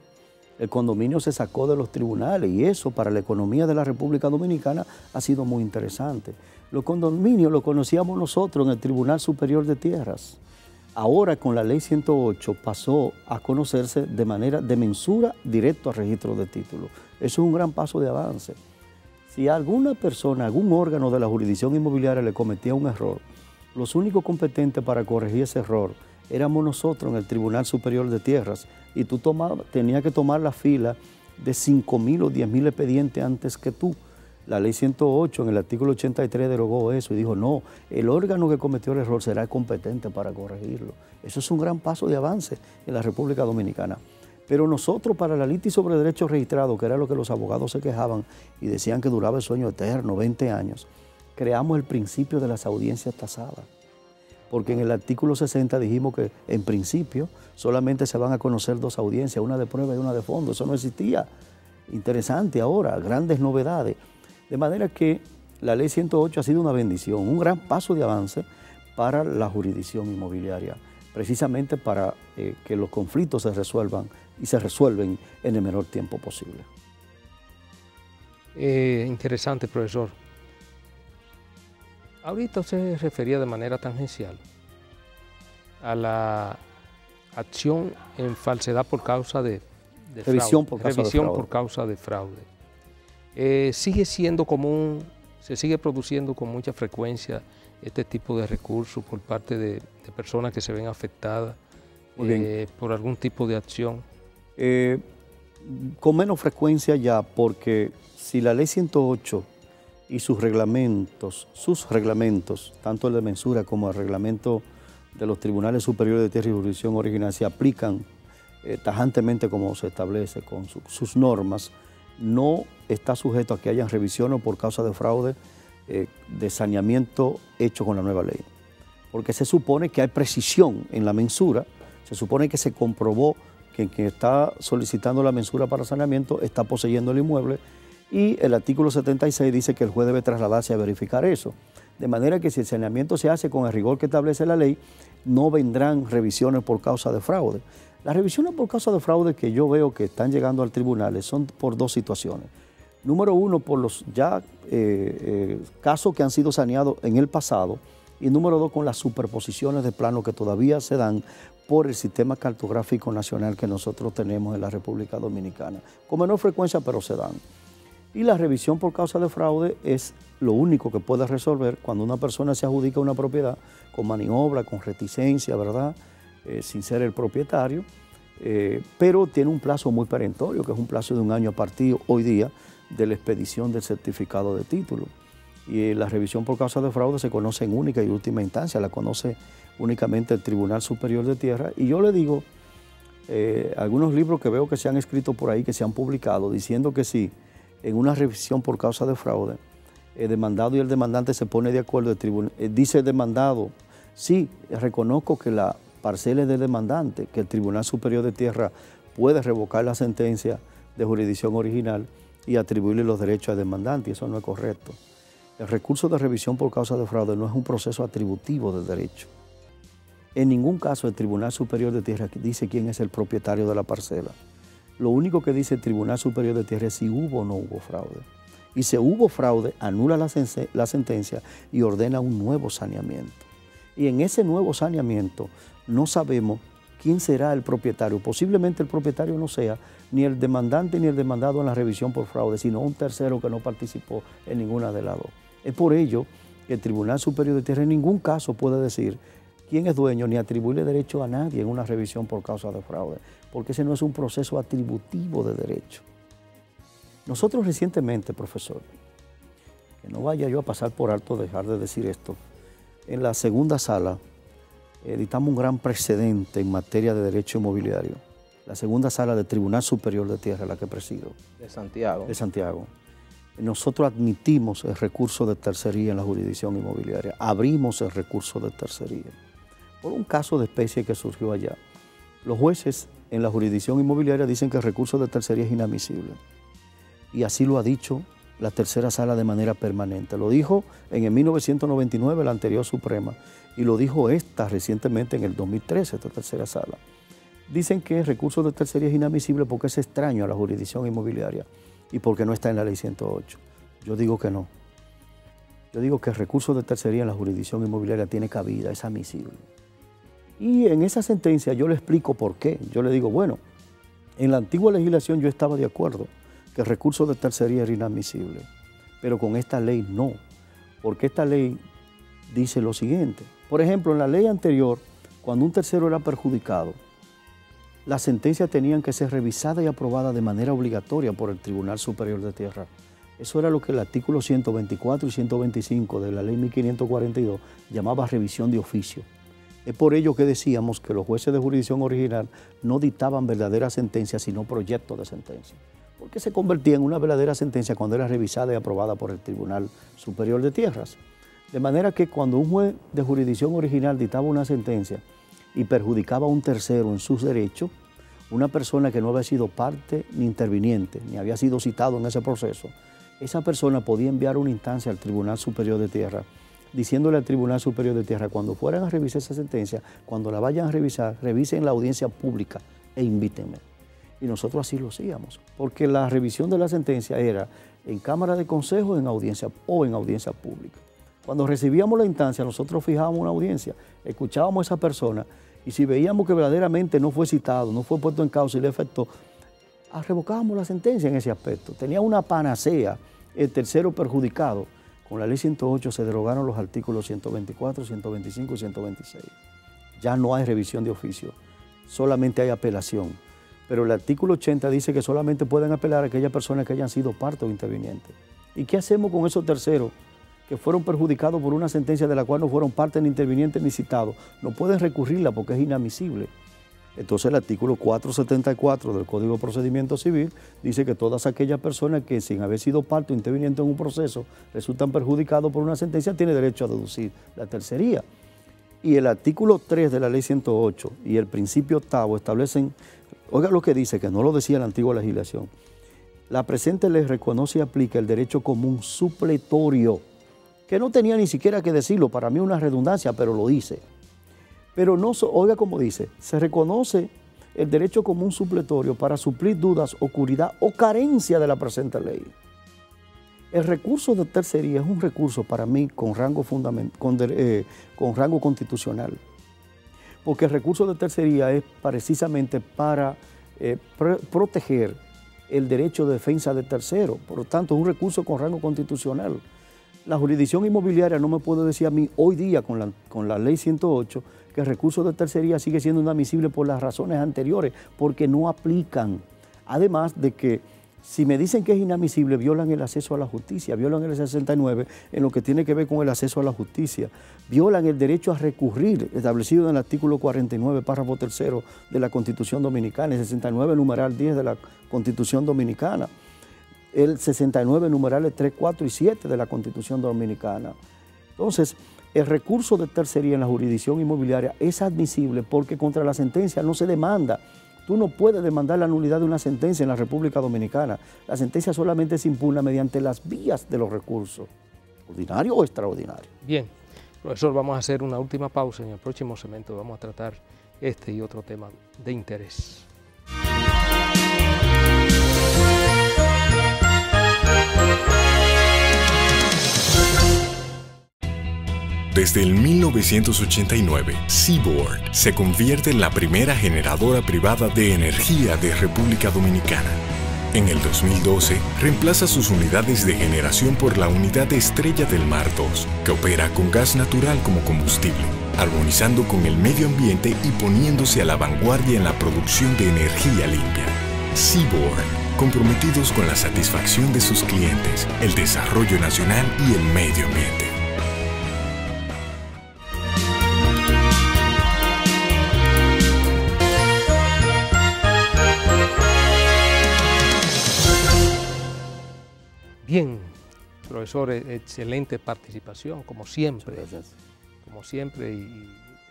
El condominio se sacó de los tribunales y eso para la economía de la República Dominicana ha sido muy interesante. Los condominios los conocíamos nosotros en el Tribunal Superior de Tierras. Ahora con la ley 108 pasó a conocerse de manera de mensura directo al registro de títulos. Eso es un gran paso de avance. Si a alguna persona, algún órgano de la jurisdicción inmobiliaria le cometía un error, los únicos competentes para corregir ese error éramos nosotros en el Tribunal Superior de Tierras y tú tenías que tomar la fila de 5.000 o 10.000 expedientes antes que tú. La ley 108 en el artículo 83 derogó eso y dijo, no, el órgano que cometió el error será competente para corregirlo. Eso es un gran paso de avance en la República Dominicana. Pero nosotros para la litis sobre derechos registrados, que era lo que los abogados se quejaban y decían que duraba el sueño eterno, 20 años, creamos el principio de las audiencias tasadas. Porque en el artículo 60 dijimos que en principio solamente se van a conocer 2 audiencias, una de prueba y una de fondo. Eso no existía. Interesante ahora, grandes novedades. De manera que la ley 108 ha sido una bendición, un gran paso de avance para la jurisdicción inmobiliaria, precisamente para que los conflictos se resuelvan y se resuelven en el menor tiempo posible. Interesante, profesor. Ahorita usted se refería de manera tangencial a la acción en falsedad por causa de revisión fraude. Por causa de fraude. Sigue siendo común, se sigue produciendo con mucha frecuencia este tipo de recursos por parte de personas que se ven afectadas por algún tipo de acción. Con menos frecuencia ya, porque si la ley 108 y sus reglamentos, tanto el de mensura como el reglamento de los tribunales superiores de tierra y jurisdicción original, se aplican tajantemente como se establece con sus normas, no está sujeto a que hayan revisiones por causa de fraude de saneamiento hecho con la nueva ley. Porque se supone que hay precisión en la mensura, se supone que se comprobó que quien está solicitando la mensura para saneamiento está poseyendo el inmueble y el artículo 76 dice que el juez debe trasladarse a verificar eso. De manera que si el saneamiento se hace con el rigor que establece la ley, no vendrán revisiones por causa de fraude. Las revisiones por causa de fraude que yo veo que están llegando al tribunal son por dos situaciones. Número uno, por los ya casos que han sido saneados en el pasado, y número dos, con las superposiciones de plano que todavía se dan por el sistema cartográfico nacional que nosotros tenemos en la República Dominicana. Con menor frecuencia, pero se dan. Y la revisión por causa de fraude es lo único que puede resolver cuando una persona se adjudica una propiedad con maniobra, con reticencia, ¿verdad? Sin ser el propietario, pero tiene un plazo muy perentorio, que es un plazo de 1 año a partir hoy día de la expedición del certificado de título. Y la revisión por causa de fraude se conoce en única y última instancia, la conoce únicamente el Tribunal Superior de Tierra. Y yo le digo, algunos libros que veo que se han escrito por ahí, que se han publicado, diciendo que sí, en una revisión por causa de fraude, el demandado y el demandante se pone de acuerdo, dice el demandado, sí, reconozco que la parcela es del demandante, que el Tribunal Superior de Tierra puede revocar la sentencia de jurisdicción original y atribuirle los derechos al demandante, y eso no es correcto. El recurso de revisión por causa de fraude no es un proceso atributivo del derecho. En ningún caso el Tribunal Superior de Tierra dice quién es el propietario de la parcela. Lo único que dice el Tribunal Superior de Tierra es si hubo o no hubo fraude. Y si hubo fraude, anula la sentencia y ordena un nuevo saneamiento. Y en ese nuevo saneamiento no sabemos quién será el propietario. Posiblemente el propietario no sea ni el demandante ni el demandado en la revisión por fraude, sino un tercero que no participó en ninguna de las dos. Es por ello que el Tribunal Superior de Tierra en ningún caso puede decir quién es dueño ni atribuirle derecho a nadie en una revisión por causa de fraude, porque ese no es un proceso atributivo de derecho. Nosotros recientemente, profesor, que no vaya yo a pasar por alto dejar de decir esto, en la segunda sala editamos un gran precedente en materia de derecho inmobiliario. La segunda sala del Tribunal Superior de Tierra, la que presido. De Santiago. De Santiago. Nosotros admitimos el recurso de tercería en la jurisdicción inmobiliaria. Abrimos el recurso de tercería por un caso de especie que surgió allá. Los jueces en la jurisdicción inmobiliaria dicen que el recurso de tercería es inadmisible. Y así lo ha dicho la tercera sala de manera permanente. Lo dijo en el 1999 la anterior Suprema y lo dijo esta recientemente en el 2013, esta tercera sala. Dicen que el recurso de tercería es inadmisible porque es extraño a la jurisdicción inmobiliaria y porque no está en la ley 108. Yo digo que no. Yo digo que el recurso de tercería en la jurisdicción inmobiliaria tiene cabida, es admisible. Y en esa sentencia yo le explico por qué. Yo le digo, bueno, en la antigua legislación yo estaba de acuerdo que el recurso de tercería era inadmisible, pero con esta ley no, porque esta ley dice lo siguiente. Por ejemplo, en la ley anterior, cuando un tercero era perjudicado, las sentencias tenían que ser revisadas y aprobadas de manera obligatoria por el Tribunal Superior de Tierra. Eso era lo que el artículo 124 y 125 de la ley 1542 llamaba revisión de oficio. Es por ello que decíamos que los jueces de jurisdicción original no dictaban verdaderas sentencias, sino proyectos de sentencia, porque se convertía en una verdadera sentencia cuando era revisada y aprobada por el Tribunal Superior de Tierras. De manera que cuando un juez de jurisdicción original dictaba una sentencia y perjudicaba a un tercero en sus derechos, una persona que no había sido parte ni interviniente, ni había sido citado en ese proceso, esa persona podía enviar una instancia al Tribunal Superior de Tierra, diciéndole al Tribunal Superior de Tierra, cuando fueran a revisar esa sentencia, cuando la vayan a revisar, revisen la audiencia pública e invítenme. Y nosotros así lo hacíamos, porque la revisión de la sentencia era en Cámara de Consejo o en audiencia pública. Cuando recibíamos la instancia, nosotros fijábamos una audiencia, escuchábamos a esa persona y si veíamos que verdaderamente no fue citado, no fue puesto en causa y le afectó, revocábamos la sentencia en ese aspecto. Tenía una panacea el tercero perjudicado. Con la ley 108 se derogaron los artículos 124, 125 y 126. Ya no hay revisión de oficio, solamente hay apelación. Pero el artículo 80 dice que solamente pueden apelar a aquellas personas que hayan sido parte o intervinientes. ¿Y qué hacemos con esos terceros que fueron perjudicados por una sentencia de la cual no fueron parte ni intervinientes ni citados? No pueden recurrirla porque es inadmisible. Entonces el artículo 474 del Código de Procedimiento Civil dice que todas aquellas personas que sin haber sido parte o interviniente en un proceso resultan perjudicados por una sentencia tienen derecho a deducir la tercería. Y el artículo 3 de la ley 108 y el principio octavo establecen, oiga lo que dice, que no lo decía la antigua legislación, la presente ley reconoce y aplica el derecho común supletorio que no tenía ni siquiera que decirlo, para mí una redundancia, pero lo dice. Pero no, oiga como dice, se reconoce el derecho común supletorio para suplir dudas, oscuridad o carencia de la presente ley. El recurso de tercería es un recurso para mí con rango constitucional, porque el recurso de tercería es precisamente para proteger el derecho de defensa de tercero, por lo tanto es un recurso con rango constitucional. La jurisdicción inmobiliaria no me puede decir a mí hoy día con la ley 108 que el recurso de tercería sigue siendo inadmisible por las razones anteriores, porque no aplican. Además de que si me dicen que es inadmisible, violan el acceso a la justicia, violan el 69 en lo que tiene que ver con el acceso a la justicia, violan el derecho a recurrir establecido en el artículo 49, párrafo 3 de la Constitución Dominicana, el 69, numeral 10 de la Constitución Dominicana, el 69, numerales 3, 4 y 7 de la Constitución Dominicana. Entonces, el recurso de tercería en la jurisdicción inmobiliaria es admisible porque contra la sentencia no se demanda. Tú no puedes demandar la nulidad de una sentencia en la República Dominicana. La sentencia solamente se impugna mediante las vías de los recursos, ordinario o extraordinario. Bien, profesor, vamos a hacer una última pausa. En el próximo segmento vamos a tratar este y otro tema de interés. Desde el 1989, Seaboard se convierte en la primera generadora privada de energía de República Dominicana. En el 2012, reemplaza sus unidades de generación por la unidad Estrella del Mar 2, que opera con gas natural como combustible, armonizando con el medio ambiente y poniéndose a la vanguardia en la producción de energía limpia. Seaboard, comprometidos con la satisfacción de sus clientes, el desarrollo nacional y el medio ambiente. Bien, profesor, excelente participación, como siempre. Gracias. Como siempre, y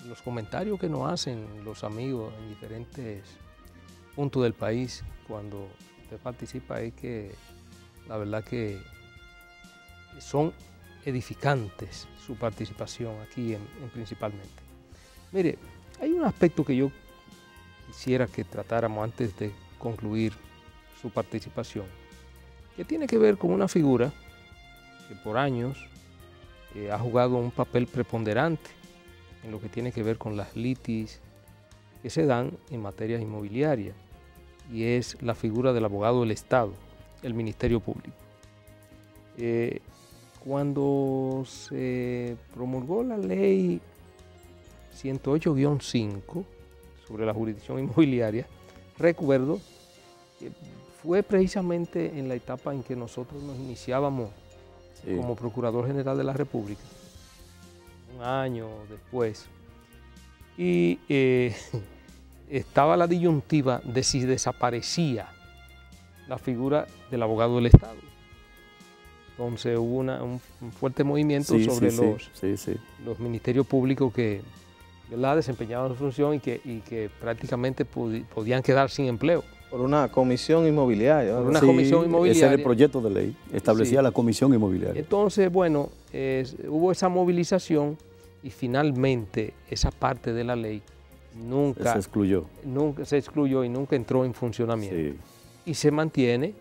los comentarios que nos hacen los amigos en diferentes puntos del país cuando usted participa es que la verdad que son edificantes su participación aquí principalmente. Mire, hay un aspecto que yo quisiera que tratáramos antes de concluir su participación, que tiene que ver con una figura que por años ha jugado un papel preponderante en lo que tiene que ver con las litis que se dan en materia inmobiliaria, y es la figura del abogado del Estado, el Ministerio Público. Cuando se promulgó la ley 108-5 sobre la jurisdicción inmobiliaria, recuerdo que fue precisamente en la etapa en que nosotros nos iniciábamos como Procurador General de la República, un año después, y estaba la disyuntiva de si desaparecía la figura del abogado del Estado. Entonces hubo un fuerte movimiento sobre los ministerios públicos que, ¿verdad?, desempeñaban su función y que prácticamente podían quedar sin empleo. Por una comisión inmobiliaria. Por una comisión inmobiliaria. Ese era el proyecto de ley, establecía la comisión inmobiliaria. Entonces, bueno, hubo esa movilización y finalmente esa parte de la ley nunca se excluyó y nunca entró en funcionamiento. Y se mantiene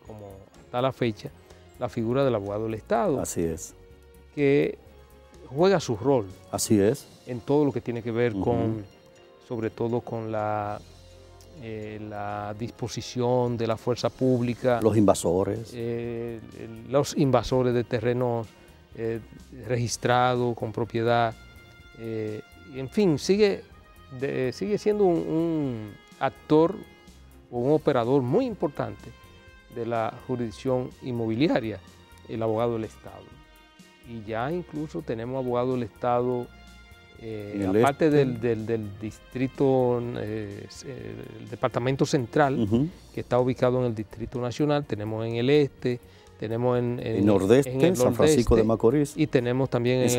como hasta la fecha la figura del abogado del Estado. Así es. Que juega su rol. Así es. En todo lo que tiene que ver con, sobre todo con la disposición de la fuerza pública. Los invasores. Los invasores de terrenos registrados con propiedad. En fin, sigue siendo un actor o un operador muy importante de la jurisdicción inmobiliaria, el abogado del Estado. Y ya incluso tenemos abogado del Estado, aparte del distrito, el departamento central, que está ubicado en el Distrito Nacional, tenemos en el este, tenemos en el nordeste, San Francisco de Macorís, y tenemos también en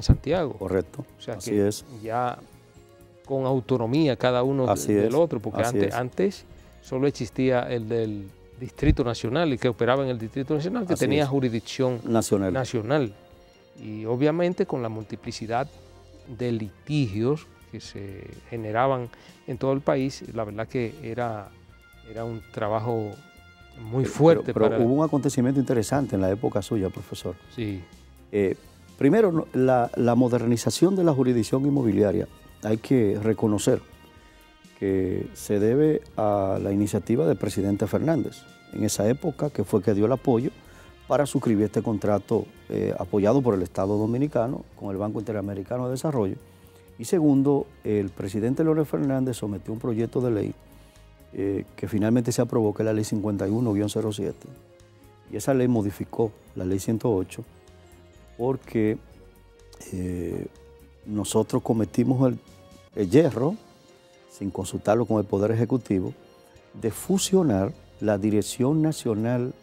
Santiago. Correcto. O sea así que es. Ya con autonomía cada uno del otro, porque antes solo existía el del Distrito Nacional y que operaba en el Distrito Nacional, que Así tenía es. jurisdicción nacional. Y obviamente con la multiplicidad de litigios que se generaban en todo el país, la verdad que era un trabajo muy fuerte. Pero hubo un acontecimiento interesante en la época suya, profesor. Sí. Primero, la modernización de la jurisdicción inmobiliaria, hay que reconocer que se debe a la iniciativa del presidente Fernández, en esa época, que fue que dio el apoyo para suscribir este contrato apoyado por el Estado Dominicano con el Banco Interamericano de Desarrollo. Y segundo, el presidente Leonel Fernández sometió un proyecto de ley que finalmente se aprobó, que es la Ley 51-07. Y esa ley modificó la Ley 108 porque nosotros cometimos el yerro, sin consultarlo con el Poder Ejecutivo, de fusionar la Dirección Nacional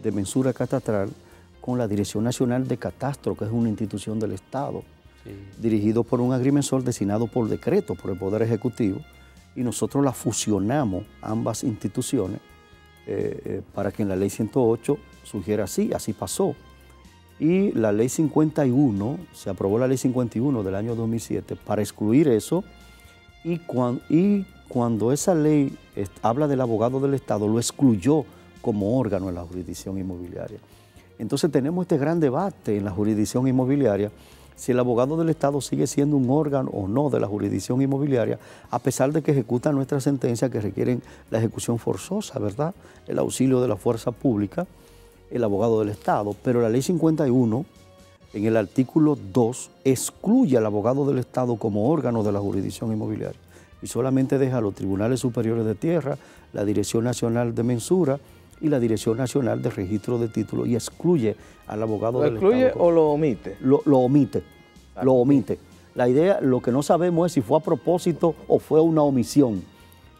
de Mensura Catastral con la Dirección Nacional de Catastro, que es una institución del Estado, dirigido por un agrimensor designado por decreto por el Poder Ejecutivo, y nosotros la fusionamos, ambas instituciones, para que en la Ley 108 surgiera así pasó. Y la Ley 51, se aprobó la Ley 51 del año 2007 para excluir eso, y cuando esa ley habla del abogado del Estado, lo excluyó como órgano en la jurisdicción inmobiliaria. Entonces tenemos este gran debate en la jurisdicción inmobiliaria, si el abogado del Estado sigue siendo un órgano o no de la jurisdicción inmobiliaria, a pesar de que ejecutan nuestras sentencias que requieren la ejecución forzosa, ¿verdad? El auxilio de la fuerza pública, el abogado del Estado. Pero la Ley 51, en el artículo 2, excluye al abogado del Estado como órgano de la jurisdicción inmobiliaria y solamente deja a los tribunales superiores de tierra, la Dirección Nacional de Mensura y la Dirección Nacional de Registro de Títulos, y excluye al abogado del Estado. ¿Lo excluye o lo omite? Lo omite. La idea, lo que no sabemos es si fue a propósito o fue una omisión,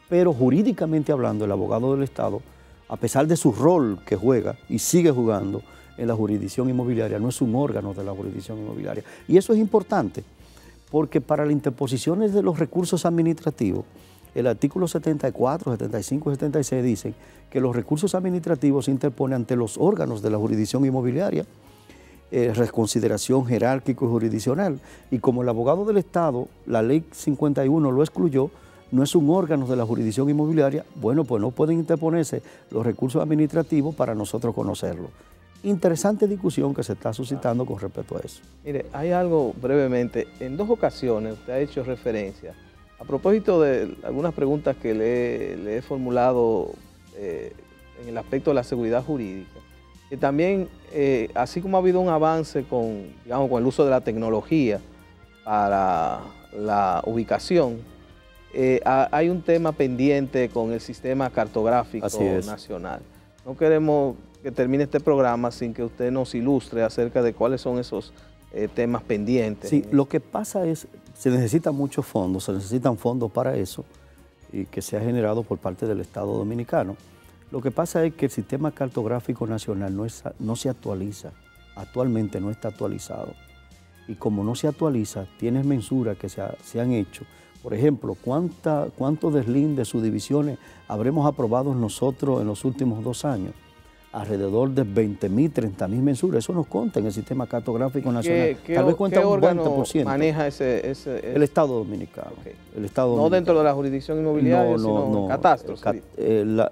pero jurídicamente hablando, el abogado del Estado, a pesar de su rol que juega y sigue jugando en la jurisdicción inmobiliaria, no es un órgano de la jurisdicción inmobiliaria. Y eso es importante, porque para las interposiciones de los recursos administrativos, el artículo 74, 75 y 76 dicen que los recursos administrativos se interponen ante los órganos de la jurisdicción inmobiliaria, reconsideración jerárquico y jurisdiccional. Y como el abogado del Estado, la Ley 51 lo excluyó, no es un órgano de la jurisdicción inmobiliaria, bueno, pues no pueden interponerse los recursos administrativos para nosotros conocerlo. Interesante discusión que se está suscitando con respecto a eso. Mire, hay algo brevemente, en 2 ocasiones usted ha hecho referencia, a propósito de algunas preguntas que le he formulado en el aspecto de la seguridad jurídica, que también, así como ha habido un avance con el uso de la tecnología para la ubicación, hay un tema pendiente con el sistema cartográfico nacional. No queremos que termine este programa sin que usted nos ilustre acerca de cuáles son esos temas pendientes. Sí, lo que pasa es, se necesitan muchos fondos, se necesitan fondos para eso, y que se ha generado por parte del Estado Dominicano. Lo que pasa es que el sistema cartográfico nacional no se actualiza, actualmente no está actualizado. Y como no se actualiza, tienes mensuras que se han hecho. Por ejemplo, ¿cuántos deslinde de subdivisiones habremos aprobado nosotros en los últimos 2 años? Alrededor de 20.000, 30.000 mensuras. Eso nos consta en el sistema cartográfico nacional. Tal vez cuenta un 20%. Maneja ese? El Estado Dominicano. Okay. El Estado no dentro de la jurisdicción inmobiliaria, sino catastro.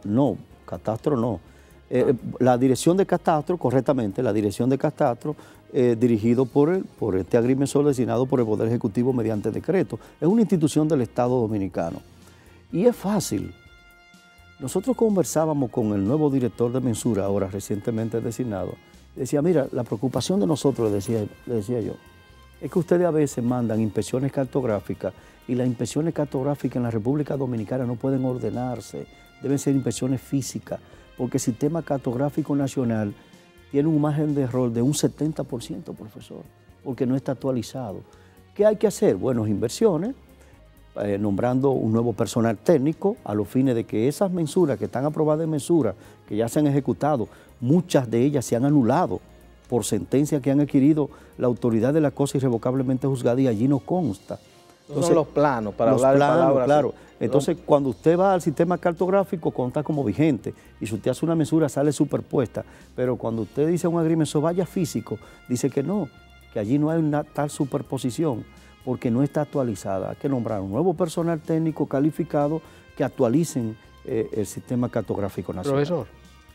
No, catastro no. La dirección de catastro, correctamente, la dirección de catastro, dirigido por este agrimensor designado por el Poder Ejecutivo mediante decreto. Es una institución del Estado Dominicano. Y es fácil. Nosotros conversábamos con el nuevo director de mensura, ahora recientemente designado, y decía, mira, la preocupación de nosotros, le decía yo, es que ustedes a veces mandan inspecciones cartográficas y las inspecciones cartográficas en la República Dominicana no pueden ordenarse, deben ser inspecciones físicas, porque el sistema cartográfico nacional tiene un margen de error de un 70%, profesor, porque no está actualizado. ¿Qué hay que hacer? Bueno, inversiones, nombrando un nuevo personal técnico a los fines de que esas mensuras que están aprobadas en mensura, que ya se han ejecutado, muchas de ellas se han anulado por sentencia que han adquirido la autoridad de la cosa irrevocablemente juzgada y allí no consta. Entonces, son los planos, para los hablar planos, de palabras. claro. Entonces, cuando usted va al sistema cartográfico, consta como vigente. Y si usted hace una mesura, sale superpuesta. Pero cuando usted dice a un agrimensor, vaya físico, dice que no, que allí no hay una tal superposición, porque no está actualizada. Hay que nombrar un nuevo personal técnico calificado que actualicen el sistema cartográfico nacional. Profesor,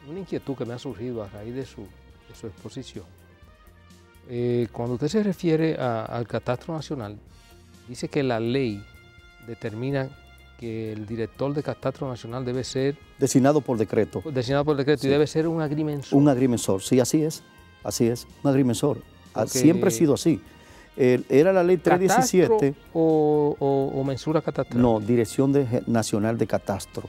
una inquietud que me ha surgido a raíz de su exposición. Cuando usted se refiere al catastro nacional, dice que la ley determina que el director de catastro nacional debe ser... Designado por decreto. Designado por decreto, sí. Y debe ser un agrimensor. Un agrimensor, sí, así es, un agrimensor. Porque siempre ha sido así. Era la ley 317. O mensura catastral? No, Dirección Nacional de Catastro.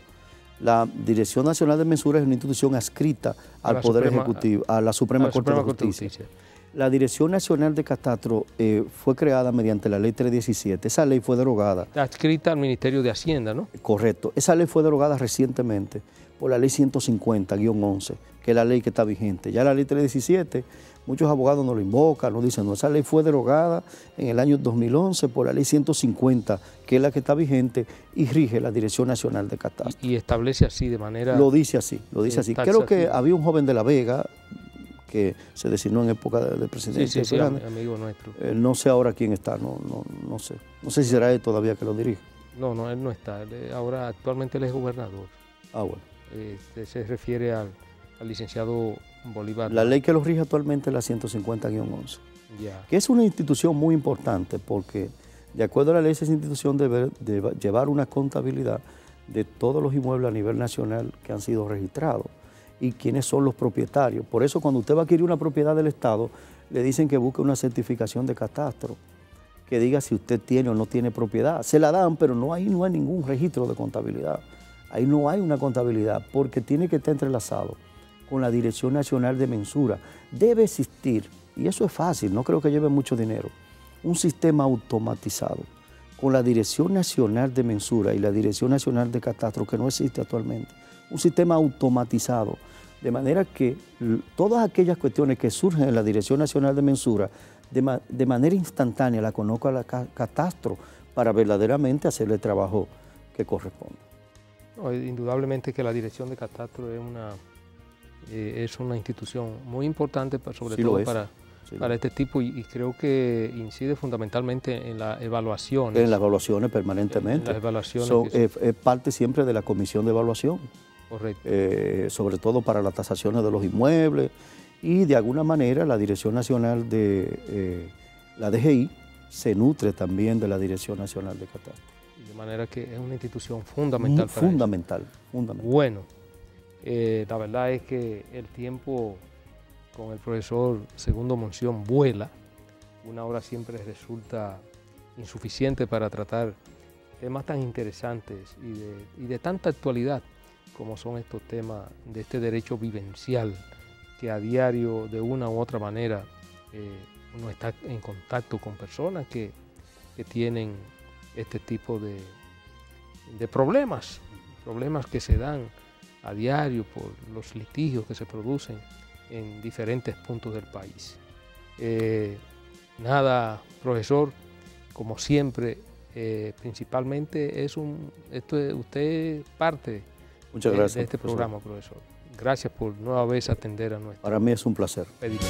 La Dirección Nacional de Mensura es una institución adscrita al Poder Ejecutivo, a la Suprema Corte de Justicia. La Dirección Nacional de Catastro fue creada mediante la ley 317. Esa ley fue derogada. Adscrita al Ministerio de Hacienda, ¿no? Correcto. Esa ley fue derogada recientemente por la ley 150-11, que es la ley que está vigente. Ya la ley 317, muchos abogados no lo invocan, no dicen, no, esa ley fue derogada en el año 2011 por la ley 150, que es la que está vigente y rige la Dirección Nacional de Catastro. Y establece así de manera... Lo dice así, lo dice así. Creo que había un joven de La Vega que se designó en época del presidente. Sí, amigo nuestro. No sé ahora quién está, no sé. No sé si será él todavía que lo dirige. No, él no está. Ahora actualmente él es gobernador. Ah, bueno. Se refiere al licenciado Bolívar. La ley que lo rige actualmente es la 150-11. Ya. Que es una institución muy importante porque, de acuerdo a la ley, esa institución debe llevar una contabilidad de todos los inmuebles a nivel nacional que han sido registrados y quiénes son los propietarios. Por eso, cuando usted va a adquirir una propiedad del Estado, le dicen que busque una certificación de catastro que diga si usted tiene o no tiene propiedad. Se la dan, pero no hay ningún registro de contabilidad. Ahí no hay una contabilidad porque tiene que estar entrelazado con la Dirección Nacional de Mensura. Debe existir, y eso es fácil, no creo que lleve mucho dinero, un sistema automatizado con la Dirección Nacional de Mensura y la Dirección Nacional de Catastro, que no existe actualmente. Un sistema automatizado, de manera que todas aquellas cuestiones que surgen en la Dirección Nacional de Mensura, de manera instantánea la conozca la Catastro para verdaderamente hacerle el trabajo que corresponde. No, indudablemente que la Dirección de Catastro es una institución muy importante, sobre todo para este tipo, y creo que incide fundamentalmente en las evaluaciones. En las evaluaciones permanentemente. En las evaluaciones. Es parte siempre de la comisión de evaluación. Correcto. Sobre todo para las tasaciones de los inmuebles, y de alguna manera la Dirección Nacional de la DGI se nutre también de la Dirección Nacional de Catastro. De manera que es una institución fundamental para fundamental. Bueno, la verdad es que el tiempo con el profesor Segundo Monción vuela. Una hora siempre resulta insuficiente para tratar temas tan interesantes y de tanta actualidad como son estos temas de este derecho vivencial, que a diario, de una u otra manera, uno está en contacto con personas que tienen este tipo de problemas que se dan a diario por los litigios que se producen en diferentes puntos del país. Nada, profesor, como siempre, principalmente usted es parte Muchas gracias, de este programa, profesor. Gracias por nueva vez atender a nuestro Para mí es un placer. pedido.